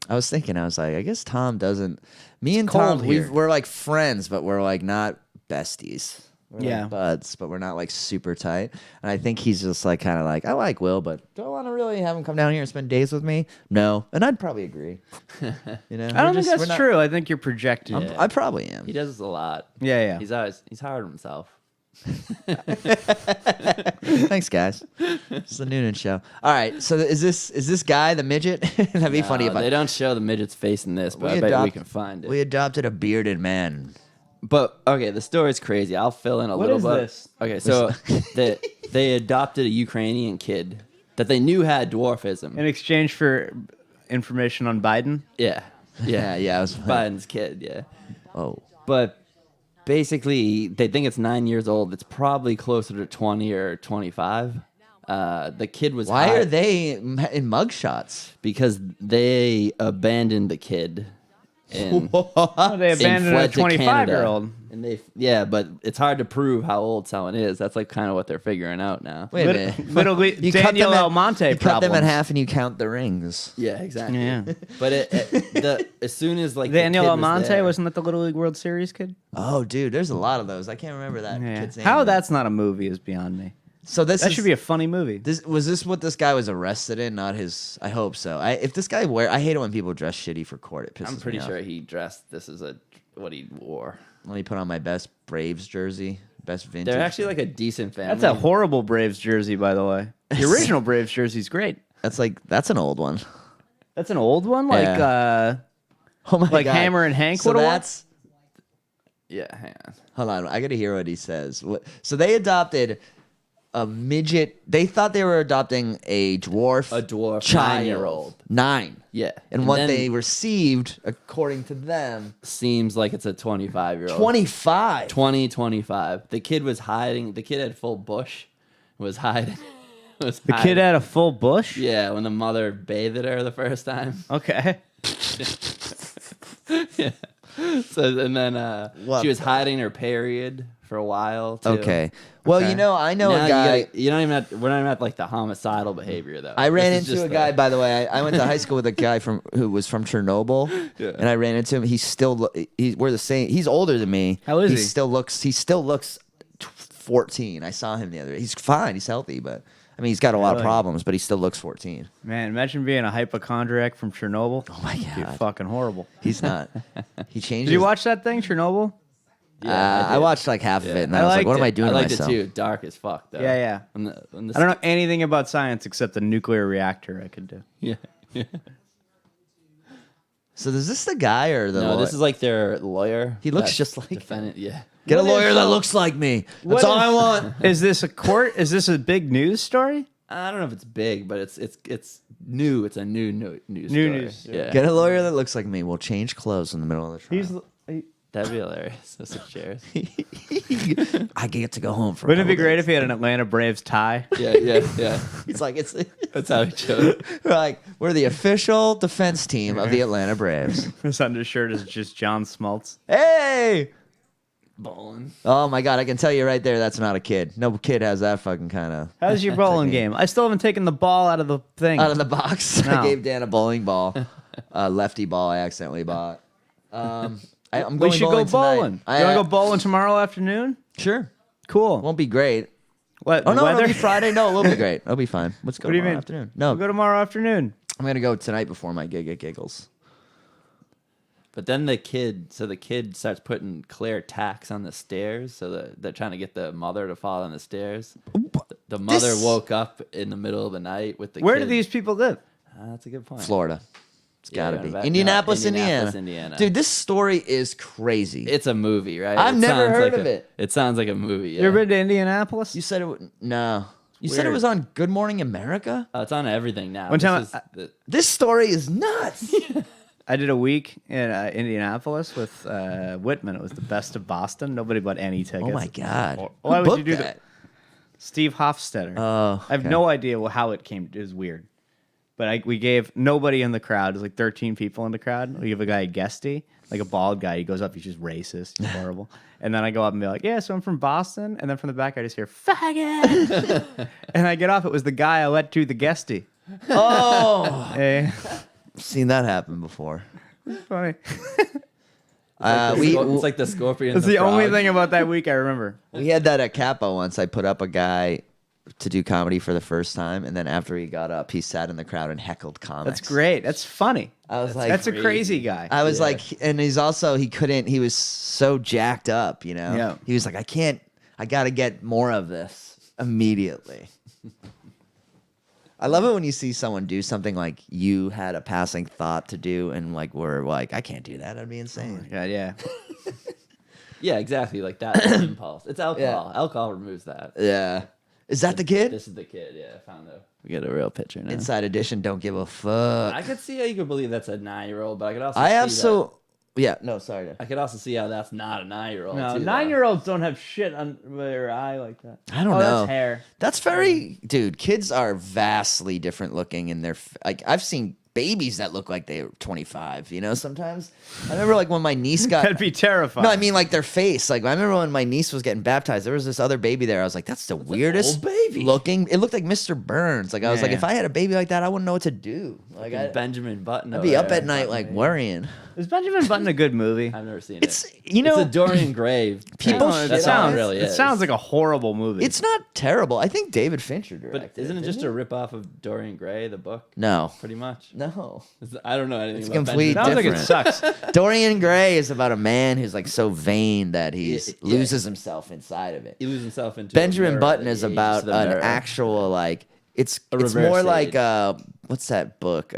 A: I was thinking, I was like, I guess Tom doesn't. Me and
C: cold
A: Tom,
C: here.
A: we're like friends, but we're like not besties. We're
C: Yeah.
A: like buds, but we're not like super tight. And I think he's just like kind of like, I like Will, but do I want to really have him come down here and spend days with me? No. And I'd probably agree. You know,
C: I don't think that's true. I think you're projecting.
B: Yeah.
A: I probably am.
B: He does this a lot.
C: Yeah.
B: He's hard on himself.
A: Thanks, guys. It's the Noonan Show. All right. So is this guy the midget? That'd be funny if
B: They don't show the midget's face in this, but I bet we can find it.
A: We adopted a bearded man.
B: But okay, the story's crazy. I'll fill in a
C: What
B: little
C: is
B: bit.
C: this?
B: Okay, so they adopted a Ukrainian kid that they knew had dwarfism.
C: In exchange for information on Biden.
B: Yeah.
A: Yeah. I was.
B: Biden's kid, yeah.
A: Oh.
B: But basically, they think it's 9 years old. It's probably closer to 20 or 25. The kid was
A: Why
B: high
A: are they in mugshots?
B: because they abandoned the kid. And
C: Oh, they abandoned a
B: fled to Canada.
C: 25-year-old.
B: And but it's hard to prove how old someone is. That's like kind of what they're figuring out now.
A: Wait a minute.
C: Literally,
A: You cut
C: Daniel
A: them at-
C: Almonte
A: You cut them in
C: problems.
A: half and you count the rings.
B: Yeah, exactly.
C: Yeah.
B: But as soon as like
C: Daniel
B: the kid
C: Almonte,
B: there,
C: wasn't that the Little League World Series kid?
A: Oh, dude, there's a lot of those. I can't remember that
C: Yeah.
A: kid's name.
C: How that's not a movie is beyond me.
A: So this
C: That
A: is,
C: should be a funny movie.
A: Was this what this guy was arrested in? Not his. I hope so. I hate it when people dress shitty for court. It pisses
B: I'm pretty
A: me off.
B: sure he dressed this as what he wore.
A: Let me put on my best Braves jersey, best vintage.
B: They're actually like a decent family.
C: That's a horrible Braves jersey, by the way. The original Braves jersey's great.
A: That's an old one.
C: That's an old one, like
A: Yeah. Oh my
C: like
A: god.
C: Hammer and Hank
A: So
C: would've won?
A: that's.
B: Yeah, hang on.
A: Hold on, I gotta hear what he says. So they adopted a midget. They thought they were adopting a dwarf.
B: A dwarf
A: child.
B: 9-year-old.
A: 9.
B: Yeah.
A: And what
B: then
A: they received, according to them,
B: seems like it's a 25-year-old.
A: 25.
B: 25. The kid was hiding. The kid had full bush. Was hiding.
C: The kid had a full bush?
B: Yeah, when the mother bathed her the first time.
C: Okay.
B: Yeah. So and then
A: What
B: she was
A: the-
B: hiding her period for a while. Too.
A: Okay. Well,
C: Okay.
A: you know, I know
B: Now
A: a guy.
B: you don't even have we're not even at like the homicidal behavior though.
A: I ran
B: This is
A: into
B: just
A: a guy, by the way. I went to high school with a guy who was from Chernobyl, and I ran into him. We're the same. He's older than me.
C: How is he?
A: He still looks 14. I saw him the other day. He's fine. He's healthy, but I mean, he's got a lot of
C: Really?
A: problems, but he still looks 14.
C: Man, imagine being a hypochondriac from Chernobyl.
A: Oh my
C: It'd be
A: God.
C: fucking horrible.
A: He's not. He changes.
C: Did you watch that thing, Chernobyl?
A: I watched like half of it, and
C: I
A: I was like,
C: liked
A: "What am I
C: it.
A: doing
B: I
A: to
B: liked
A: myself?"
B: it too. Dark as fuck though.
C: Yeah, yeah.
B: When the
C: I don't know anything about science except the nuclear reactor I could do.
B: Yeah.
A: So is this the guy or the?
B: No,
A: law-
B: this is like their lawyer.
A: He looks
B: that
A: just like him.
B: defendant. Yeah.
A: Get a
C: What is-
A: lawyer that looks like me. That's all I want.
C: Is this a court? Is this a big news story?
B: I don't know if it's big, but it's new. It's a new news.
C: New
B: story.
C: news story.
B: Yeah.
A: Get a lawyer that looks like me. We'll change clothes in the middle of the trial.
B: That'd be hilarious. Those six chairs.
A: I get to go home for.
C: Wouldn't it be great if he had an Atlanta Braves tie?
B: Yeah.
A: He's like, it's
B: That's how he chose.
A: we're the official defense team of the Atlanta Braves.
C: His undershirt is just John Smoltz.
A: Hey!
B: Bowling.
A: Oh my God! I can tell you right there, that's not a kid. No kid has that fucking kind of
C: How's your bowling game? I still haven't taken the ball out of the thing.
A: out of the box.
C: No.
A: I gave Dan a bowling ball, a lefty ball. I accidentally bought. I'm going
C: we should go
A: bowling tonight.
C: bowling. You want to go bowling tomorrow afternoon?
A: Sure.
C: Cool.
A: Won't be great.
C: What?
A: Oh no,
C: weather?
A: it'll be Friday. No, it will be great. It'll be fine. Let's go
C: What do you
A: tomorrow
C: mean?
A: afternoon. No,
C: We'll go tomorrow afternoon.
A: I'm gonna go tonight before my gig at Giggles.
B: But then the kid starts putting clear tacks on the stairs, so that they're trying to get the mother to fall on the stairs. The mother
A: This-
B: woke up in the middle of the night with the
C: Where
B: kid.
C: do these people live?
B: That's a good point.
A: Florida. It's
B: Yeah,
A: gotta
B: you're
A: be
B: about-
A: Indianapolis,
B: no,
A: Indiana.
B: Indiana.
A: Dude, this story is crazy.
B: It's a movie, right?
A: I've
B: It
A: never
B: sounds
A: heard
B: like
A: of it.
B: It sounds like a movie. Yeah.
C: You ever been to Indianapolis?
A: You said it. No. You said it
C: Weird.
A: was on Good Morning America.
B: It's on everything now.
C: One
B: This
C: time
B: is
A: This story is nuts.
C: I did a week in Indianapolis with Whitman. It was the best of Boston. Nobody bought any tickets.
A: Oh my God.
C: Why
A: Who
C: would you
A: booked
C: do
A: that?
C: Steve Hofstetter.
A: Oh,
C: I have
A: okay.
C: no idea how it came. It was weird. But we gave nobody in the crowd. There's like 13 people in the crowd. We give a guy a guestie, like a bald guy. He goes up. He's just racist. He's horrible. And then I go up and be like, yeah, so I'm from Boston. And then from the back, I just hear, faggot. And I get off. It was the guy I let do the guestie.
A: Oh,
C: Eh,
A: seen that happen before.
C: funny.
B: it's like the scorpion.
C: That's the only thing about that week I remember.
A: We had that at Capo once. I put up a guy to do comedy for the first time, and then after he got up, he sat in the crowd and heckled comics.
C: That's great. That's funny.
A: I was like,
C: That's a crazy guy.
A: I was
B: Yeah.
A: like, and he's also he was so jacked up, you know.
C: Yeah.
A: He was like, I got to get more of this immediately. I love it when you see someone do something like you had a passing thought to do, and like we're like, I can't do that. That'd be insane.
C: God, yeah.
B: Yeah, exactly. Like that impulse. It's alcohol.
A: Yeah.
B: Alcohol removes that.
A: Yeah. Is that the kid?
B: This is the kid. Yeah, I found out. We get a real picture now.
A: Inside Edition. Don't give a fuck.
B: I could see how you could believe that's a 9-year-old, but I could also
A: I have
B: see
A: so. Yeah. No, sorry.
B: I could also see how that's not a 9-year-old.
C: No,
B: too,
C: 9-year-olds don't have shit on their eye like that.
A: I don't know.
C: That's hair.
A: That's very, dude. Kids are vastly different looking in their like. I've seen babies that look like they're 25. You know, sometimes I remember like when my niece got.
C: That'd be terrifying.
A: No, I mean like their face. Like I remember when my niece was getting baptized, there was this other baby there. I was like, that's the weirdest
B: old baby.
A: looking. It looked like Mr. Burns. Like I was like,
C: Yeah.
A: if I had a baby like that, I wouldn't know what to do. Like
B: Benjamin Button.
A: I'd
B: over
A: be up
B: there,
A: at night like
B: Button,
A: worrying.
C: Is Benjamin Button a good movie?
B: I've never seen
A: It's
B: it.
A: you know
B: It's a Dorian Gray.
A: People
C: No,
A: shit
B: That's
A: on
B: all
A: it.
B: it really
C: It
B: is.
C: sounds like a horrible movie.
A: It's not terrible. I think David Fincher directed.
B: But isn't it just
A: didn't
B: a ripoff of Dorian Gray, the book?
A: he? No.
B: Pretty much.
A: No.
B: I don't know anything
A: It's
B: about
A: complete
B: Benjamin
C: Sounds like it
A: different.
C: sucks.
A: Dorian Gray is about a man who's like so vain that he
B: Yeah.
A: loses himself inside of it.
B: He loses himself into
A: Benjamin
B: a mirror,
A: Button
B: like,
A: is
B: he
A: about
B: ages the
A: an
B: mirror.
A: actual like it's
B: reverse
A: more
B: age.
A: like what's that book?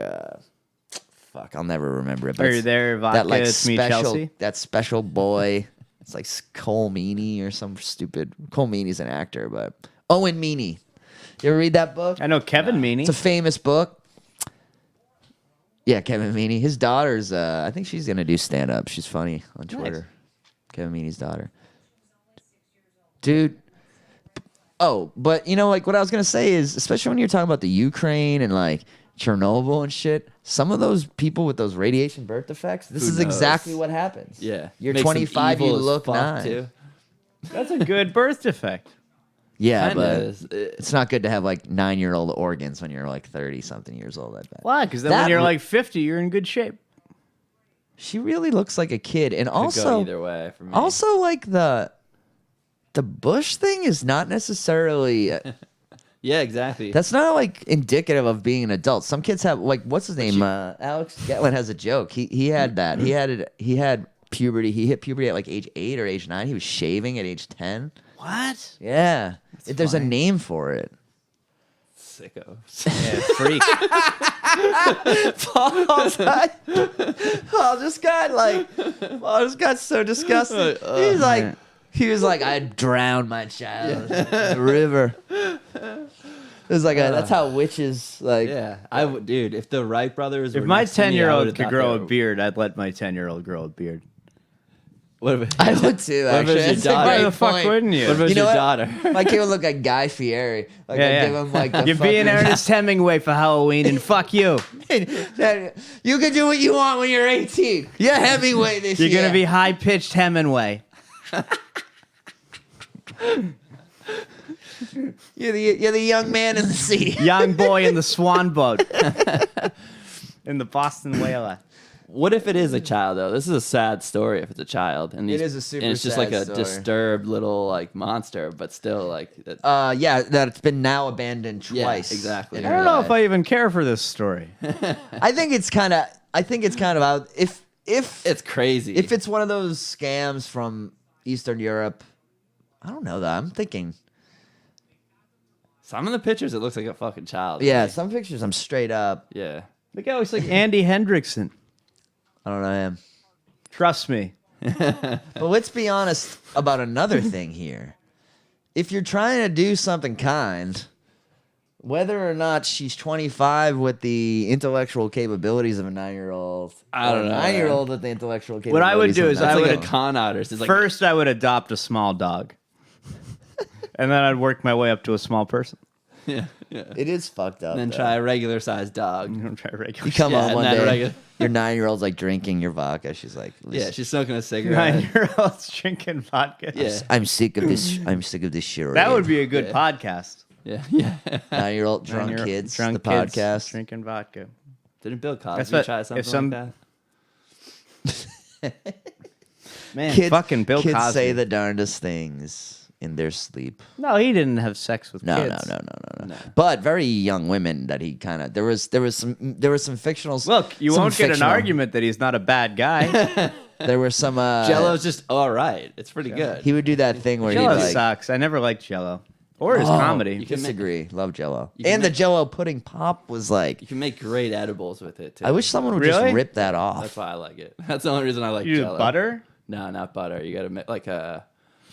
A: Fuck, I'll never remember it. But
C: Are you
A: it's
C: there, vodka,
A: that like
C: it's me,
A: special
C: Chelsea?
A: that special boy. It's like Cole Meany or some stupid. Cole Meany's an actor, but Owen Meany. You ever read that book?
C: I know Kevin Meaney.
A: It's a famous book. Yeah, Kevin Meany. His daughter's, I think she's going to do stand up. She's funny on Twitter. Kevin Meany's daughter. Dude. Oh, but you know, like what I was going to say is, especially when you're talking about the Ukraine and like Chernobyl and shit, some of those people with those radiation birth defects, this
B: Who
A: is
B: knows?
A: exactly what happens.
B: Yeah.
A: You're
B: Makes them
A: 25, you
B: evil as
A: look
B: fuck,
A: 9.
B: too.
C: That's a good birth defect.
A: Yeah,
B: Kinda
A: but
B: is.
A: it's not good to have like 9-year-old organs when you're like 30-something years old. I bet.
C: Why? Because then
A: That
C: when you're
A: re-
C: like 50, you're in good shape.
A: She really looks like a kid, and
B: Could go
A: also,
B: either way for me.
A: also like the bush thing is not necessarily.
B: Yeah, exactly.
A: That's not like indicative of being an adult. Some kids have like what's his name? Alex Gatlin has a joke. He had that. He had puberty. He hit puberty at like age 8 or age 9. He was shaving at age 10.
C: What?
A: Yeah, there's a
C: funny.
A: name for it.
B: Sicko.
C: Yeah, freak.
A: Paul just got so disgusted. He was like, I drowned my child in the river. It was like that's how witches like.
B: Yeah, dude. If the Wright brothers,
C: If
B: were
C: my
B: next to me, I
C: 10-year-old
B: would've
C: could
B: thought
C: grow
B: they
C: a
B: were-
C: beard, I'd let my 10-year-old grow a beard.
B: What if
A: I would too.
B: What if
A: Actually,
B: it's
A: That's
B: your
A: a
B: daughter?
C: Why
A: great
C: the fuck
A: point.
C: wouldn't you?
B: What if it was
A: You know
B: your
A: what?
B: daughter?
A: My kid would look like Guy Fieri. Like
C: Yeah,
A: I'd
C: yeah.
A: give him like the
C: You're being
A: fucking-
C: Ernest Hemingway for Halloween, and fuck you.
A: You can do what you want when you're 18. Yeah, Hemingway this
C: You're
A: year.
C: gonna be high-pitched Hemingway.
A: You're the young man in the sea.
C: Young boy in the swan boat. In the Boston Whaler.
B: What if it is a child though? This is a sad story. If it's a child, and
A: It is a super
B: and it's just
A: sad
B: like a
A: story.
B: disturbed little like monster, but still like.
A: Yeah, that's been now abandoned
B: Yeah,
A: twice.
B: exactly.
A: in
C: I
A: her
C: don't know
A: life.
C: if I even care for this story.
A: I think it's kind of out. If
B: It's crazy.
A: if it's one of those scams from Eastern Europe, I don't know though. I'm thinking.
B: Some of the pictures, it looks like a fucking child. to
A: Yeah,
B: me.
A: some pictures I'm straight up.
B: Yeah.
C: The guy looks like Andy Hendrickson.
A: I don't know him.
C: Trust me.
A: But let's be honest about another thing here. If you're trying to do something kind, whether or not she's 25 with the intellectual capabilities of a 9-year-old,
B: I don't
A: or a
B: know,
A: 9-year-old with the intellectual capabilities.
C: What I would do
A: of
C: is
A: a
B: That's
C: I
B: like
C: would-
B: a con artist. It's like
C: First, I would adopt a small dog. And then I'd work my way up to a small person.
B: yeah, yeah.
A: It is fucked up.
B: And then
A: though.
B: try a regular sized dog.
C: I'm gonna try regular.
A: You come
B: Yeah,
A: home one
B: and then
A: day,
B: regular-
A: your 9-year-old's like drinking your vodka. She's like,
B: Yeah, she's smoking a cigarette.
C: 9-year-olds drinking vodka.
B: Yeah.
A: I'm sick of this. I'm sick of this shit.
C: That would be a good
B: Yeah.
C: podcast.
B: Yeah, yeah.
A: 9-year-old drunk
C: 9-year-old
A: kids.
C: drunk
A: the
C: kids
A: podcast.
C: drinking vodka.
B: Didn't Bill
C: That's
B: Cosby
C: what-
B: try
C: if
B: something
C: some-
B: like that?
C: Man,
A: Kids,
C: fucking Bill
A: kids
C: Cosby.
A: say the darndest things in their sleep.
C: No, he didn't have sex with
A: No,
C: kids.
A: no. But very young women that he kind of there was some fictional.
C: Look, you
A: some
C: won't get an
A: fictional-
C: argument that he's not a bad guy.
A: There were some.
B: Jello's just all right. It's pretty good.
A: He would do that thing where
C: Jello
A: he'd like
C: sucks. I never liked Jello or his
A: Oh,
C: comedy.
B: you can
A: disagree. Love Jello,
B: you can
A: and the
B: make-
A: Jello pudding pop was like.
B: You can make great edibles with it too.
A: I wish someone would
C: Really?
A: just rip that off.
B: That's why I like it. That's the only reason I like
C: You do
B: Jell-O.
C: butter?
B: No, not butter. You gotta make like a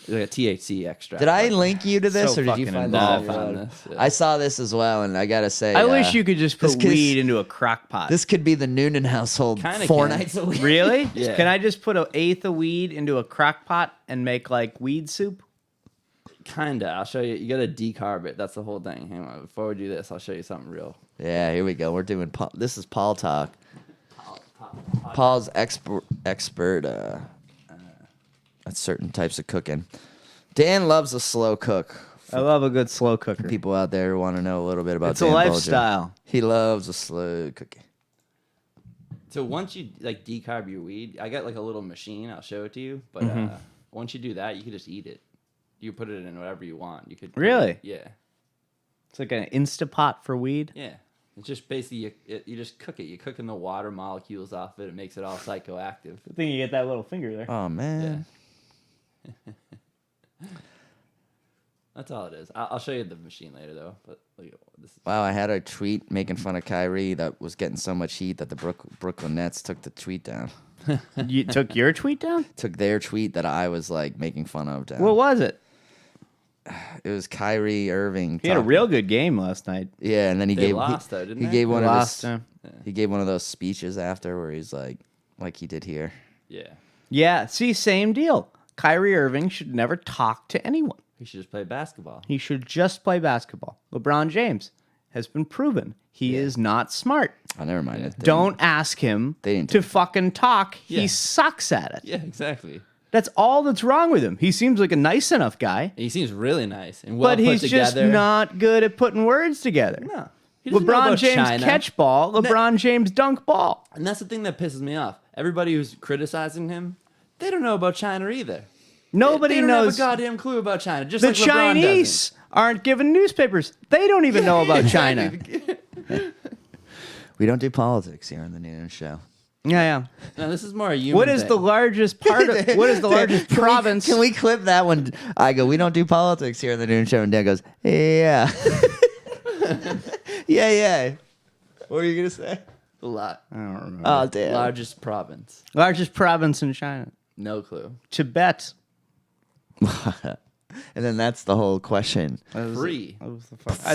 B: THC extract.
A: Did I
B: Like,
A: link you to this,
C: So
A: or did you
C: fucking
A: find
B: involved.
A: that? on your
B: No, I
A: own?
B: found this, yeah.
A: I saw this as well, and I gotta say,
C: I wish you could just
A: this
C: put
A: kid's-
C: weed into a crock pot.
A: This could be the Noonan household
B: Kinda
A: 4
B: can.
A: nights a week.
C: Really?
B: Yeah.
C: Can I just put an eighth of weed into a crock pot and make like weed soup?
B: Kinda. I'll show you. You gotta decarb it. That's the whole thing. Hang on. Before we do this, I'll show you something real.
A: Yeah, here we go. We're doing Paul. This is Paul talk. Paul's expert at certain types of cooking. Dan loves a slow cook.
C: I love a good slow cooker.
A: People out there want to know a little bit about
C: It's a
A: Dan Boulger.
C: lifestyle.
A: He loves a slow cooking.
B: So once you like decarb your weed, I got like a little machine. I'll show it to you. But
C: Mm-hmm.
B: once you do that, you can just eat it. You put it in whatever you want. You could
C: Really?
B: Yeah.
C: It's like an Instapot for weed.
B: Yeah. It's just basically you just cook it. You cook in the water molecules off it. It makes it all psychoactive.
C: Good thing you get that little finger there.
A: Oh man.
B: That's all it is. I'll show you the machine later though. But look, this is
A: Wow, I had a tweet making fun of Kyrie that was getting so much heat that the Brooklyn Nets took the tweet down.
C: You took your tweet down?
A: Took their tweet that I was like making fun of down.
C: What was it?
A: It was Kyrie Irving.
C: He had a
A: talking-
C: real good game last night.
A: Yeah, and then he
B: They
A: gave
B: lost, though, didn't
A: he
B: they?
A: gave one
C: They
A: of
C: lost,
A: his,
C: yeah.
A: he gave one of those speeches after where he's like he did here.
B: yeah.
C: Yeah, see, same deal. Kyrie Irving should never talk to anyone.
B: We should just play basketball.
C: He should just play basketball. LeBron James has been proven he is not smart.
A: Oh, never mind. It
C: Don't ask him
A: They didn't
C: to
A: do-
C: fucking talk.
B: Yeah.
C: He sucks at it.
B: Yeah, exactly.
C: That's all that's wrong with him. He seems like a nice enough guy,
B: He seems really nice and well
C: but
B: put
C: he's
B: together.
C: just not good at putting words together.
B: No. He doesn't know
C: LeBron
B: about
C: James
B: China.
C: catch ball, LeBron James dunk ball.
B: And that's the thing that pisses me off. Everybody who's criticizing him, they don't know about China either.
C: Nobody
B: they don't
C: knows.
B: have a goddamn clue about China. Just
C: The
B: like LeBron
C: Chinese aren't given newspapers. They don't even know about China.
A: We don't do politics here on the Noonan Show.
C: Yeah.
B: No, this is more a human
C: What is
B: thing.
C: the largest part of? What is the largest province?
A: Can we clip that one? I go, we don't do politics here on the Noonan Show, and Dan goes, yeah, yeah. What were you gonna say?
B: A lot.
C: I don't remember.
A: Oh, damn.
B: Largest province.
C: Largest province in China.
B: No clue.
C: Tibet.
A: And then that's the whole question.
B: Free.
A: Free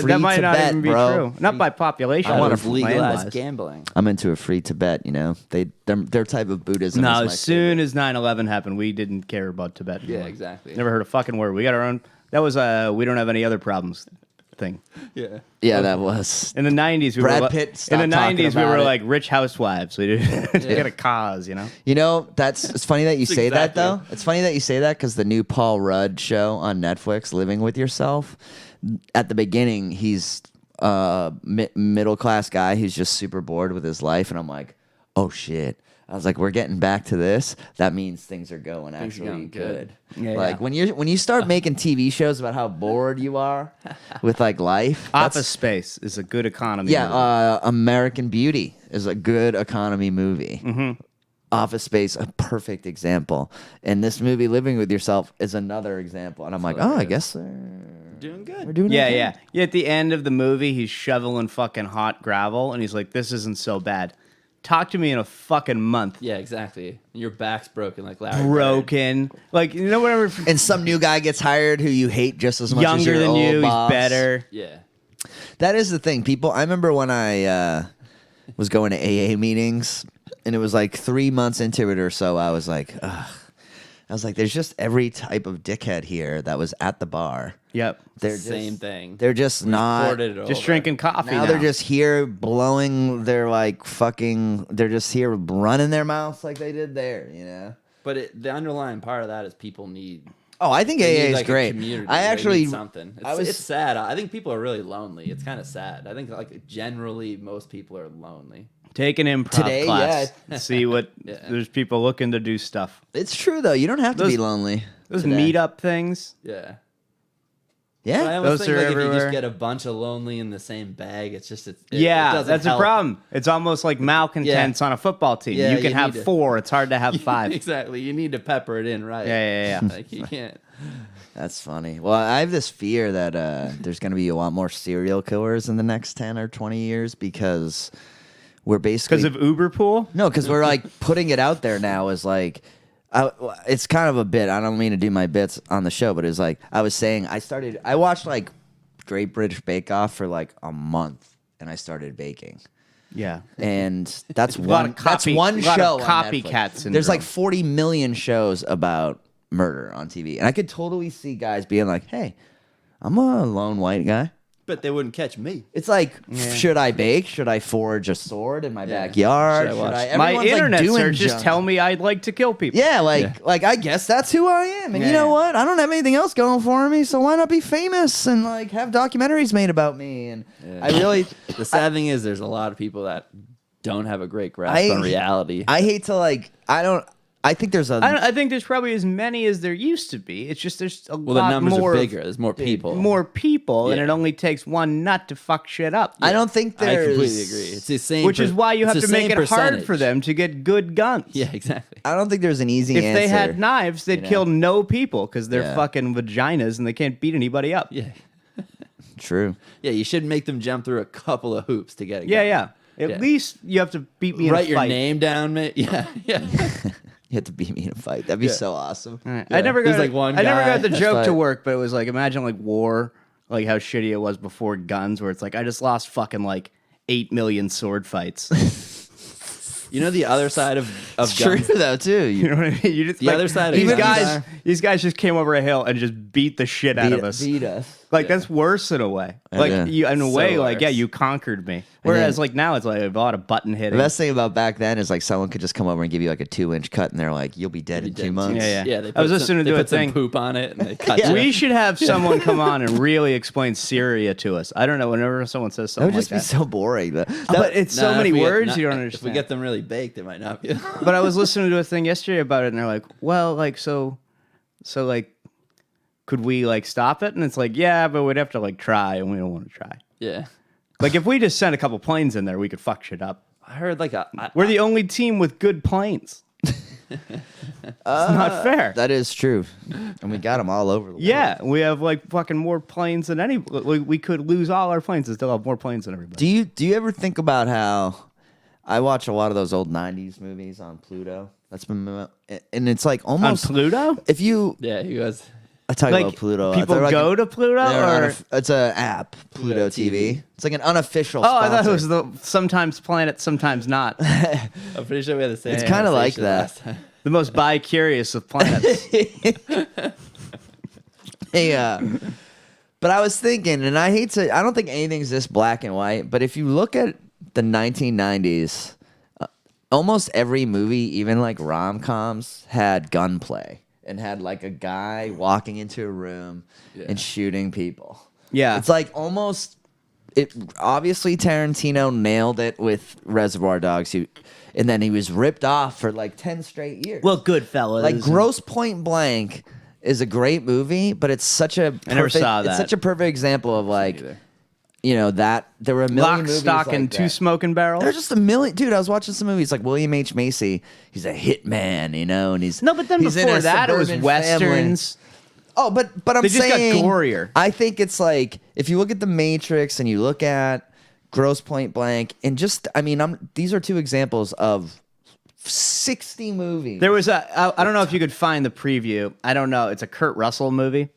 C: That might not
A: Tibet,
C: even be
A: bro.
C: true. Not by population.
B: I want
C: but
B: to legalize
C: land-wise.
B: gambling.
A: I'm into a free Tibet. You know, their type of Buddhism.
C: No,
A: is my
C: as soon as 9/11 happened, we didn't care about Tibet.
B: Yeah,
C: anymore.
B: exactly.
C: Never heard a fucking word. We got our own. That was we don't have any other problems thing.
B: Yeah.
A: Yeah, that was.
C: In the 90s, we
A: Brad
C: were
A: Pitt
C: in
A: stopped
C: the
A: talking
C: 90s we
A: about
C: were
A: it.
C: like rich housewives. We didn't get a cause, you know.
A: You know, it's funny that you say that
B: exactly.
A: though. It's funny that you say that because the new Paul Rudd show on Netflix, Living with Yourself, at the beginning he's a middle class guy who's just super bored with his life, and I'm like, oh shit. I was like, we're getting back to this. That means things are going
B: Things are
A: actually
B: going good.
C: Yeah,
A: like
C: yeah.
A: when you start making TV shows about how bored you are with like life.
C: Office Space is a good economy. movie.
A: American Beauty is a good economy movie.
C: Mm-hmm.
A: Office Space, a perfect example. And this movie, Living with Yourself, is another example. And I'm like, oh, I guess
B: Doing good.
A: we're doing
C: Yeah,
A: okay.
C: yeah. Yeah, at the end of the movie, he's shoveling fucking hot gravel, and he's like, this isn't so bad. Talk to me in a fucking month.
B: Yeah, exactly. Your back's broken like Larry. Bird.
C: Broken. Like, you know, whatever.
A: And some new guy gets hired who you hate just as much as
C: Younger
A: your
C: than
A: old
C: you,
A: boss.
C: he's better.
B: Yeah.
A: That is the thing. People, I remember when I was going to AA meetings, and it was like 3 months into it or so, I was like, ugh. I was like, there's just every type of dickhead here that was at the bar.
C: Yep.
A: They're
B: Same
A: just,
B: thing.
A: They're just not.
B: Ported it
C: Just
B: over.
C: drinking coffee
A: Now
C: now.
A: they're just here blowing their like fucking. They're just here running their mouths like they did there. You know.
B: But the underlying part of that is people need.
A: Oh, I think
B: they
A: AA
B: need,
A: is
B: like, a
A: great.
B: community.
A: I
B: They
A: actually
B: need something. It's sad. I think people are really lonely. It's kind of sad. I think like generally most people are lonely.
C: Take an improv
A: Today,
C: class. See what
B: Yeah.
C: there's people looking to do stuff.
A: It's true though. You don't have to
C: Those-
A: be lonely.
C: Those
A: today.
C: meetup things.
B: Yeah.
A: Yeah.
B: But I almost
C: Those
B: think
C: are
B: like if you
C: everywhere.
B: just get a bunch of lonely in the same bag, it's just it
C: Yeah,
B: doesn't
C: that's
B: help.
C: a problem. It's almost like malcontents on a football team.
B: Yeah,
C: you can
B: you
C: have
B: need to-
C: 4. It's hard to have 5.
B: Exactly. You need to pepper it in right.
C: Yeah.
B: Like you can't.
A: That's funny. Well, I have this fear that there's going to be a lot more serial killers in the next 10 or 20 years because we're basically
C: Because of Uber Pool?
A: No, because we're like putting it out there now as like, it's kind of a bit. I don't mean to do my bits on the show, but it's like I was saying. I watched like Great British Bake Off for like a month, and I started baking.
C: Yeah.
A: And that's
C: lot
A: one.
C: of
A: That's
C: copy-
A: one
C: lot
A: show.
C: of
A: on
C: copycat
A: Netflix.
C: syndrome.
A: There's like 40 million shows about murder on TV, and I could totally see guys being like, "Hey, I'm a lone white guy."
B: But they wouldn't catch me.
A: It's like, should I bake? Should I forge a sword in my
B: Yeah.
A: backyard?
B: Should I watch-
C: My
A: Everyone's, like,
C: internet
A: doing
C: searches
A: junk.
C: tell me I'd like to kill people.
A: Yeah, like I guess that's who I am. And you know
C: Yeah.
A: what? I don't have anything else going for me, so why not be famous and like have documentaries made about me? And
B: Yeah.
A: I really
B: The sad thing is, there's a lot of people that don't have a great grasp on reality.
A: I hate to like I think there's a
C: I think there's probably as many as there used to be. It's just there's a
B: well, the
C: lot
B: numbers
C: more
B: are bigger. There's more people.
C: more people, and
B: Yeah.
C: it only takes one nut to fuck shit up.
A: I don't think
B: I
A: there's
B: completely agree. It's the same.
C: Which is why you
B: it's
C: have
B: the
C: to make
B: same
C: it hard for
B: percentage.
C: them to get good guns.
B: Yeah, exactly.
A: I don't think there's an easy
C: If
A: answer.
C: they had knives, they'd
A: you know?
C: kill no people because they're
A: Yeah.
C: fucking vaginas and they can't beat anybody up.
B: Yeah,
A: True.
B: yeah. You should make them jump through a couple of hoops to get it.
C: Yeah. At
B: Yeah.
C: least you have to beat me in
B: Write
C: a
B: your
C: fight.
B: name down, mate. Yeah, yeah.
A: You have to beat me in a fight. That'd be
B: Yeah.
A: so awesome.
C: All right.
B: Yeah.
C: I never
B: There's
C: got
B: like one
C: I never
B: guy-
C: got the
A: That's
C: joke to
A: right.
C: work, but it was like imagine like war, like how shitty it was before guns, where it's like I just lost fucking like 8 million sword fights.
B: You know the other side of
A: It's true
B: guns.
A: though too.
C: You know what I mean? You just
B: The other side of
C: these
B: guns
C: guys.
B: are-
C: These guys just came over a hill and just beat the shit out of us.
A: Beat us.
C: Like that's worse in a way. Like
A: Yeah.
C: you, in a
B: So
C: way, like
B: worse.
C: yeah, you conquered me. Whereas like now it's like a lot of button
A: The
C: hitting.
A: best thing about back then is like someone could just come over and give you like a 2-inch cut, and they're like, "You'll be dead in 2 months."
C: Yeah, yeah.
B: They
C: I was
B: put
C: listening
B: they
C: to a
B: put some
C: thing.
B: poop on it, and they cut
A: Yeah.
B: you.
C: We should have someone come on and really explain Syria to us. I don't know. Whenever someone says
A: That would
C: something
A: just
C: like
A: be
C: that,
A: so boring.
C: but it's so
B: Nah,
C: many
B: if we get-
C: words
B: not-
C: you don't
B: If we
C: understand.
B: get them really baked, it might not be.
C: But I was listening to a thing yesterday about it, and they're like, "Well, like so like, could we like stop it?" And it's like, "Yeah, but we'd have to like try, and we don't want to try."
B: Yeah.
C: Like if we just sent a couple planes in there, we could fuck shit up.
B: I heard like
C: We're the only team with good planes. It's not fair.
A: That is true, and we got them all over the world.
C: Yeah, we have like fucking more planes than any. We could lose all our planes and still have more planes than everybody.
A: Do you ever think about how I watch a lot of those old '90s movies on Pluto? That's been, and it's like
C: On
A: almost
C: Pluto?
A: if you.
B: yeah, he goes.
A: I talk
C: Like
A: about Pluto.
C: people
A: They're like
C: go to Pluto, or
A: it's an app, Pluto TV. It's like an unofficial.
C: oh, I thought it was
A: sponsor.
C: the sometimes planet, sometimes not.
B: I'm pretty sure we had the same.
A: It's kinda like
B: conversation
A: that.
B: last time.
C: The most bi-curious of planets.
A: Yeah. But I was thinking, and I don't think anything's this black and white, but if you look at the 1990s, almost every movie, even like rom-coms, had gunplay and had like a guy walking into a room and shooting people.
C: Yeah.
A: It's like almost, obviously Tarantino nailed it with Reservoir Dogs, and then he was ripped off for like 10 straight years.
C: Well, Goodfellas.
A: Like Gross Point Blank is a great movie, but it's such a perfect,
C: never saw that.
A: It's such a perfect example of like,
B: either.
A: you know, that there were a million
C: Lock,
A: movies
C: Stock,
A: like
C: and Two
A: that.
C: Smoking Barrels.
A: There's just a million, dude. I was watching some movies like William H. Macy. He's a hitman, you know, and he's
C: No, but then
A: he's in
C: before
A: a
C: that, it was
A: suburban
C: westerns.
A: family. Oh, but I'm
C: They just got
A: saying,
C: gorier.
A: I think it's like if you look at The Matrix and you look at Gross Point Blank, and just I mean, these are two examples of 60 movies.
C: There was I don't know if you could find the preview. I don't know. It's a Kurt Russell movie.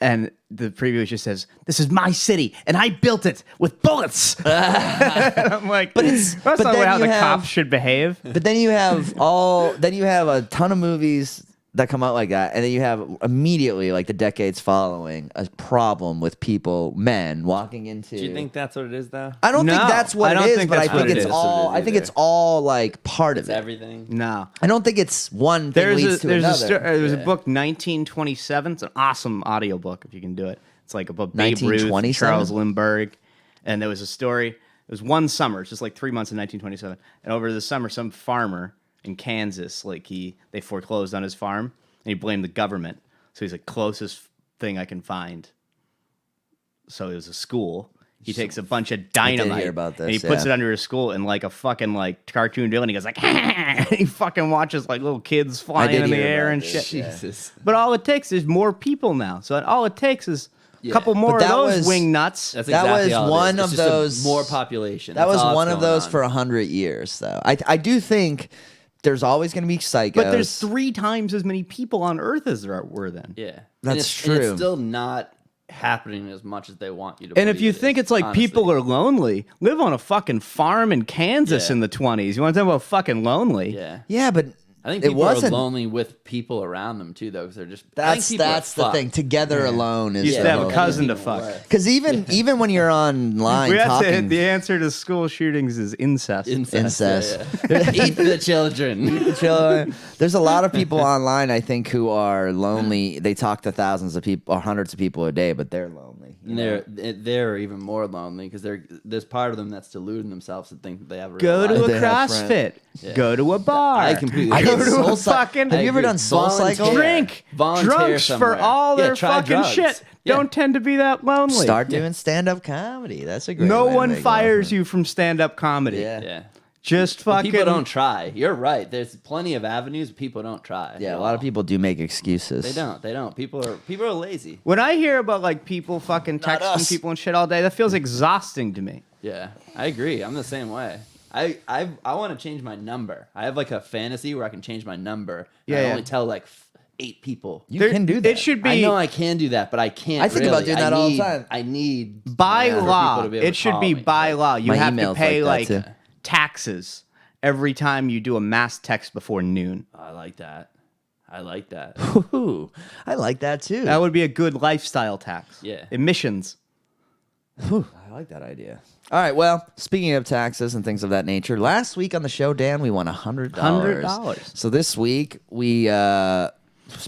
C: And the preview just says, "This is my city, and I built it with bullets." And I'm like, that's
A: but
C: not
A: then
C: how
A: you
C: the
A: have-
C: cops should behave.
A: But then you have a ton of movies that come out like that, and then you have immediately, like the decades following, a problem with men walking into.
B: Do you think that's what it is, though?
A: I don't think
C: No,
A: that's what
C: I
A: it
C: don't
A: is,
C: think
A: but I
C: that's what
A: think
C: it
A: it's
C: is.
A: all.
B: That's what it
A: I
B: is
A: think it's
B: either.
A: all like part
B: It's
A: of it.
B: everything.
C: No.
A: I don't think it's one thing leads to another.
C: There's a book, 1927. It's an awesome audiobook if you can do it. It's like about Babe Ruth,
A: 1927?
C: Charles Lindbergh. And there was a story. It was one summer, it's just like 3 months in 1927. And over the summer, some farmer in Kansas, they foreclosed on his farm, and he blamed the government. So he's like, closest thing I can find. So it was a school. He takes a bunch of dynamite
A: hear about this,
C: and he puts
A: yeah.
C: it under his school in like a fucking like cartoon villain. He goes like, he fucking watches like little kids flying
A: did
C: in the
A: hear
C: air
A: about
C: and
A: this,
C: shit.
A: yeah.
B: Jesus.
C: But all it takes is more people now. So all it takes is a couple more of
A: But that
C: those
A: was-
C: wing nuts.
B: That's
A: That
B: exactly
A: was
B: all it is.
A: one
B: It's
A: of
B: just a
A: those-
B: more population.
A: That
B: That's
A: was
B: all
A: one
B: that's
A: of
B: going
A: those
B: on.
A: for 100 years, though. I do think there's always going to be psychos.
C: But there's 3 times as many people on Earth as there were then.
B: Yeah,
A: That's
B: and
A: true.
B: it's still not happening as much as they want you to.
C: And if
B: believe
C: you
B: it
C: think
B: is,
C: it's like
B: honestly.
C: people are lonely, live on a fucking farm in Kansas
B: Yeah.
C: in the 20s. You want to talk about fucking lonely?
B: yeah,
A: Yeah, but
B: I think
A: it
B: people
A: wasn't.
B: are lonely with people around them too, though, because they're just.
A: That's the thing. Together alone is
C: You used
A: the
C: to have a
A: hope.
C: cousin to fuck.
A: Because even when you're online
C: We have to,
A: talking,
C: the answer to school shootings is incest.
A: Incest.
B: Yeah. Eat the children.
A: children, there's a lot of people online, I think, who are lonely. They talk to thousands of people or hundreds of people a day, but they're lonely. you know?
B: They're even more lonely because there's part of them that's deluding themselves to think that they have a real
C: Go to
B: life.
C: a
A: They have
C: CrossFit.
B: Yeah.
C: Go to a bar.
B: I completely
A: I
B: agree.
A: did
C: Go to
A: Soul
C: a
A: Cycle.
C: fucking.
A: Have you ever
B: agree.
A: done Soul Cycle?
B: Volunteer.
C: Drink.
B: Volunteer
C: Drunks
B: somewhere.
C: for all
B: Yeah,
C: their
B: try
C: fucking
B: drugs.
C: shit
B: Yeah.
C: don't tend to be that lonely.
A: Start doing stand-up comedy. That's a great.
C: No
A: way to
C: one
A: make
C: fires
A: money.
C: you from stand-up comedy.
A: Yeah.
B: Yeah.
C: Just
B: But
C: fucking.
B: people don't try. You're right. There's plenty of avenues, but people don't try.
A: Yeah,
B: at
A: a lot of
B: all.
A: people do make excuses.
B: They don't. People are lazy.
C: When I hear about like people fucking texting
A: us.
C: people and shit all day, that feels exhausting to me.
B: Yeah, I agree. I'm the same way. I want to change my number. I have like a fantasy where I can change my number.
C: Yeah,
B: and I
C: yeah.
B: only tell like 8 people.
A: You can do that.
C: It should be
B: I know I can do that, but I can't.
A: I think about
B: really.
A: doing that all the
B: need-
A: time.
B: I need
C: by
B: for
C: law.
B: people to be able
C: It
B: to
C: should
B: call
C: be
B: me.
C: by law. You
A: My
C: have to
A: email's
C: pay
A: like that,
C: like
A: too.
C: taxes every time you do a mass text before noon.
B: I like that. I like that.
A: Ooh, I like that too.
C: That would be a good lifestyle tax.
B: Yeah.
C: Emissions.
A: Whew, I like that idea. All right. Well, speaking of taxes and things of that nature, last week on the show, Dan, we won $100.
C: $100.
A: So this week we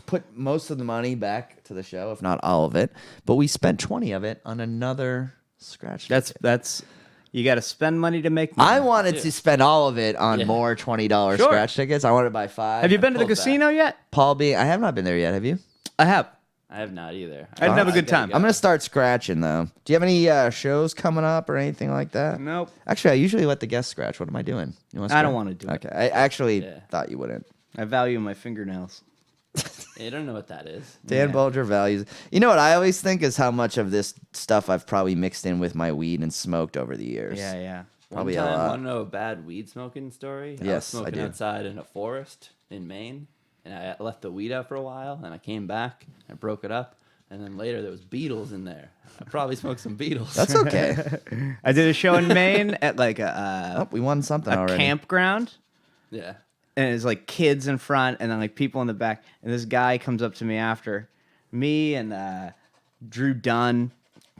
A: put most of the money back to the show, if not all of it, but we spent 20 of it on another scratch.
C: That's you got to spend money to make money.
A: I wanted to spend all of it on
B: Yeah.
A: more $20
C: Sure.
A: scratch tickets. I wanted to buy 5.
C: Have you been to the
B: pulled back.
C: casino yet?
A: Paul B. I have not been there yet. Have you?
C: I have.
B: I have not either.
C: I didn't have a good
B: gotta
C: time.
B: go.
A: I'm gonna start scratching though. Do you have any shows coming up or anything like that?
C: Nope.
A: Actually, I usually let the guests scratch. What am I doing? You want?
C: I don't wanna do it.
A: Okay. I actually
B: Yeah.
A: thought you wouldn't.
C: I value my fingernails.
B: I don't know what that is.
A: Dan
C: Yeah.
A: Boulger values. You know what I always think is how much of this stuff I've probably mixed in with my weed and smoked over the years.
C: Yeah.
A: Probably
B: One
A: a
B: time,
A: lot.
B: want to know a bad weed smoking story? I was
A: Yes, I
B: smoking
A: do.
B: outside in a forest in Maine, and I left the weed out for a while, and I came back, I broke it up, and then later there was beetles in there. I probably smoked some beetles.
A: That's okay.
C: I did a show in Maine at like a
A: Oh, we won something
C: a
A: already.
C: campground.
B: Yeah.
C: And it's like kids in front and then like people in the back. And this guy comes up to me after me and Drew Dunn.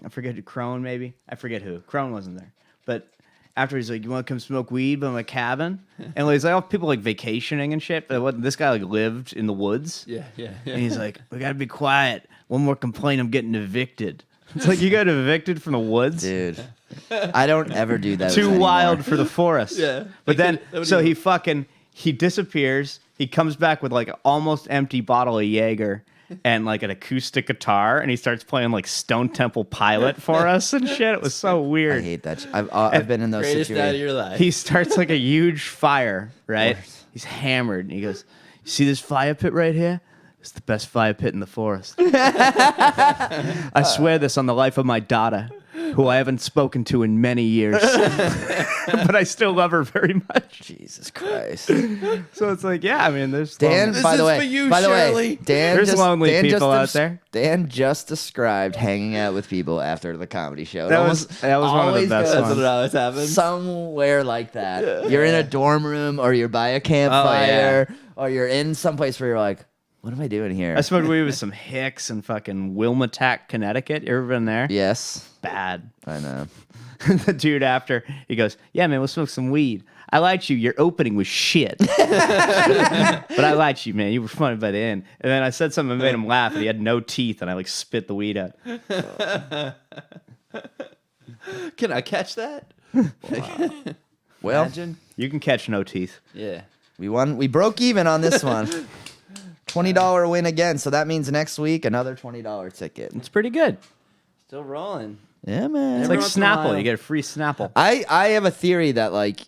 C: I forget who, Crone maybe. I forget who. Crone wasn't there. But after he's like, "You want to come smoke weed by my cabin?" And like, it's like all people like vacationing and shit. But this guy like lived in the woods.
B: Yeah.
C: And he's like, "We gotta be quiet. One more complaint, I'm getting evicted." It's like you got evicted from the woods.
A: Dude. I don't ever do that.
C: Too
A: anymore.
C: wild for the forest.
B: Yeah.
C: But then,
B: That would
C: so
B: even-
C: he disappears. He comes back with like an almost empty bottle of Jaeger and like an acoustic guitar, and he starts playing like Stone Temple Pilot for us and shit. It was so
A: I
C: weird.
A: hate that. I've been in those
B: Greatest night of
A: situations.
B: your life.
C: He starts like a huge fire, right?
A: course.
C: He's hammered, and he goes, "You see this fire pit right here? It's the best fire pit in the forest. I swear this on the life of my daughter, who I haven't spoken to in many years, but I still love her very much."
A: Jesus Christ.
C: So it's like, yeah, I mean, there's
A: Dan,
B: This
A: by the
B: is
A: way,
B: for you,
A: by the way,
B: Shirley.
A: Dan
C: There's
A: just,
C: lonely
A: Dan
C: people
A: just
C: out there.
A: Dan just described hanging out with people after the comedy show. It
C: That
A: almost
C: was one of the
A: always
C: best
A: goes
B: That's
C: ones.
B: what always happens.
A: somewhere like that. You're in a dorm room, or you're by a campfire, or you're in someplace where you're like, "What am I doing here?"
C: I smoked weed with some hicks in fucking Wilmatac, Connecticut. You ever been there?
A: Yes,
C: Bad.
A: I know.
C: The dude after, he goes, "Yeah, man, we'll smoke some weed. I liked you. Your opening was shit. But I liked you, man. You were funny by the end." And then I said something that made him laugh, and he had no teeth, and I like spit the weed out.
B: Can I catch that?
A: Well,
B: Imagine.
C: You can catch no teeth.
B: Yeah.
A: we won. We broke even on this one. $20 win again. So that means next week another $20 ticket.
C: It's pretty good.
B: Still rolling.
A: Yeah, man.
C: It's
B: Every
C: like
B: once in a
C: Snapple.
B: while.
C: You get a free Snapple.
A: I have a theory that like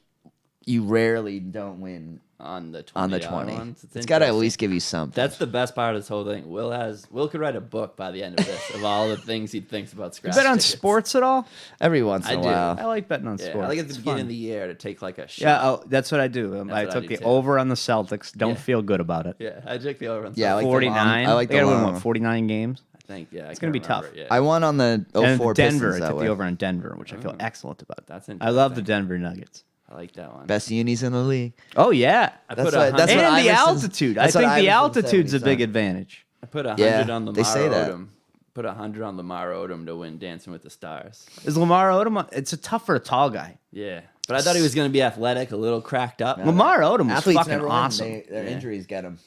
A: you rarely don't win
B: On the 20.
A: on the 20.
B: Ones.
A: It's got to at
B: interesting.
A: least give you something.
B: That's the best part of this whole thing. Will could write a book by the end of this of all the things he thinks about
C: You
B: scratch
C: bet on
B: tickets.
C: sports at all?
A: every once in
B: I
A: a
B: do.
A: while.
C: I like betting on
B: Yeah,
C: sports.
B: I like at the
C: It's
B: beginning
C: fun.
B: of the year to take like a shot.
C: Yeah, oh, that's what I do. I
B: what I
C: took
B: do
C: the
B: too.
C: over on the Celtics. Don't
B: Yeah.
C: feel good about it.
B: Yeah, I took the over on
A: Yeah, I like the
C: 49.
A: long- I like
C: they
A: the
C: gotta win,
A: long-
C: what, 49 games?
B: I think, yeah.
C: It's gonna be tough.
B: Yeah.
A: I won on the
C: And
A: 04
C: Denver,
A: Pistons
C: I
A: that
C: took
A: way.
C: the over on Denver, which I feel excellent about.
B: That's
C: I love the
B: interesting.
C: Denver Nuggets.
B: I like that one.
A: Best unis in the league.
C: Oh, yeah.
B: I
A: That's
B: put
A: what- that's
C: And
A: what
C: the
A: Iverson's-
C: altitude. I
A: that's what
C: think the
A: Iverson's
C: altitude's a
A: saying,
C: big
A: so.
C: advantage.
B: I put 100
A: Yeah,
B: on Lamar
A: they say that.
B: Odom. Put 100 on Lamar Odom to win Dancing with the Stars.
C: Is Lamar Odom? It's a tough for a tall guy.
B: Yeah, but I thought he was going to be athletic, a little cracked up.
C: Lamar Odom was
A: Athletes
C: fucking
A: never win.
C: awesome.
A: Their
B: Yeah.
A: injuries get them.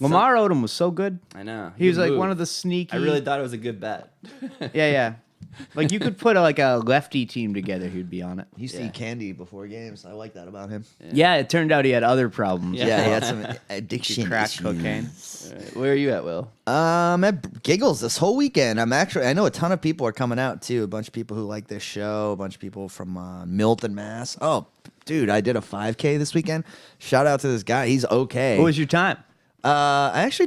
C: Lamar Odom was so good.
B: I know.
C: He was
B: could
C: like
B: move.
C: one of the sneaky.
B: I really thought it was a good bet.
C: Yeah. Like you could put like a lefty team together, he'd be on it.
A: He used to eat candy before games. I like that about him.
C: Yeah, it turned out he had other problems.
B: Yeah.
A: Yeah, he had some addiction.
C: Crack
A: issues.
C: cocaine.
B: All right, where are you at, Will?
A: At Giggles this whole weekend. I know a ton of people are coming out too. A bunch of people who like this show. A bunch of people from Milton, Mass. Oh, dude, I did a 5K this weekend. Shout out to this guy. He's okay.
C: What was your time?
A: I actually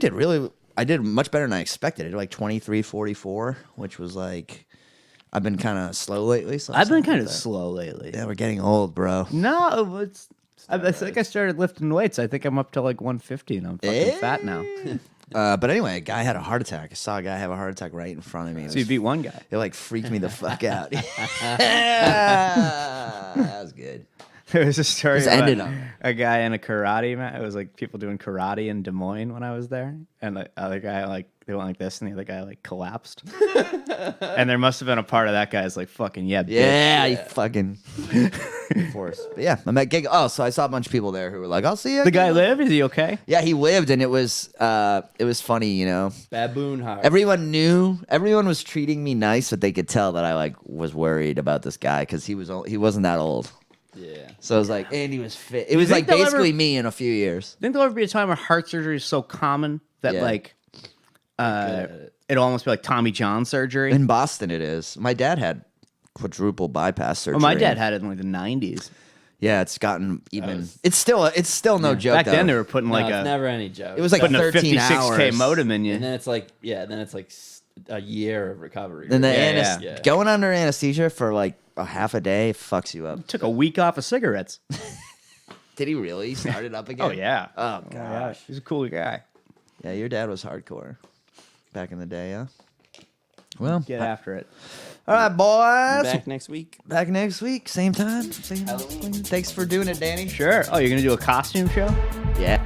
A: I did much better than I expected. I did like 23:44, which was like, I've been kind of slow lately. So
C: I've been
A: something
C: kind
A: like
C: of
A: that.
C: slow lately.
A: Yeah, we're getting old, bro.
C: No, I think I started lifting weights. I think I'm up to like 150 and I'm fucking fat now.
A: But anyway, a guy had a heart attack. I saw a guy have a heart attack right in front of me.
C: So you beat one guy.
A: It like freaked me the fuck out. That was good.
C: There was a story
A: Just
C: about
A: ended on
C: a guy in a karate mat. It was like people doing karate in Des Moines when I was there, and the other guy like they went like this, and the other guy like collapsed. And there must have been a part of that guy's like fucking bitch.
A: Yeah, you fucking. Of course. But yeah, I met Gig. Oh, so I saw a bunch of people there who were like, "I'll see you."
C: The guy lived? Is he okay?
A: Yeah, he lived, and it was funny, you know.
B: Baboon heart.
A: Everyone was treating me nice, but they could tell that I like was worried about this guy because he wasn't that old.
B: Yeah.
A: So it was like, and he was fit. It was like
C: think they'll
A: basically
C: ever-
A: me in a few years.
C: Think there'll ever be a time where heart surgery is so common that
A: Yeah.
C: like it'll almost be like Tommy John surgery?
A: In Boston, it is. My dad had quadruple bypass surgery.
C: Well, my dad had it in like the 90s.
A: Yeah, it's gotten even. It's still no joke.
C: Back then
A: though.
C: they were putting
B: No,
C: like
B: it's never any joke.
A: It was like
C: putting a
A: 13
C: 56K
A: hours.
C: modem in you.
B: and then it's like a year of recovery.
A: Then the
C: Yeah,
B: yeah.
A: going under anesthesia for like a half a day fucks you up.
C: Took a week off of cigarettes.
A: Did he really start it up again?
C: Oh yeah.
A: Oh gosh.
C: He's a cool guy.
A: Yeah, your dad was hardcore back in the day, yeah. Well,
C: Get after it.
A: all right, boys.
B: Back next week.
A: Back next week, same time. Same. Thanks for doing it, Danny.
C: Sure. Oh, you're gonna do a costume show?
A: Yeah.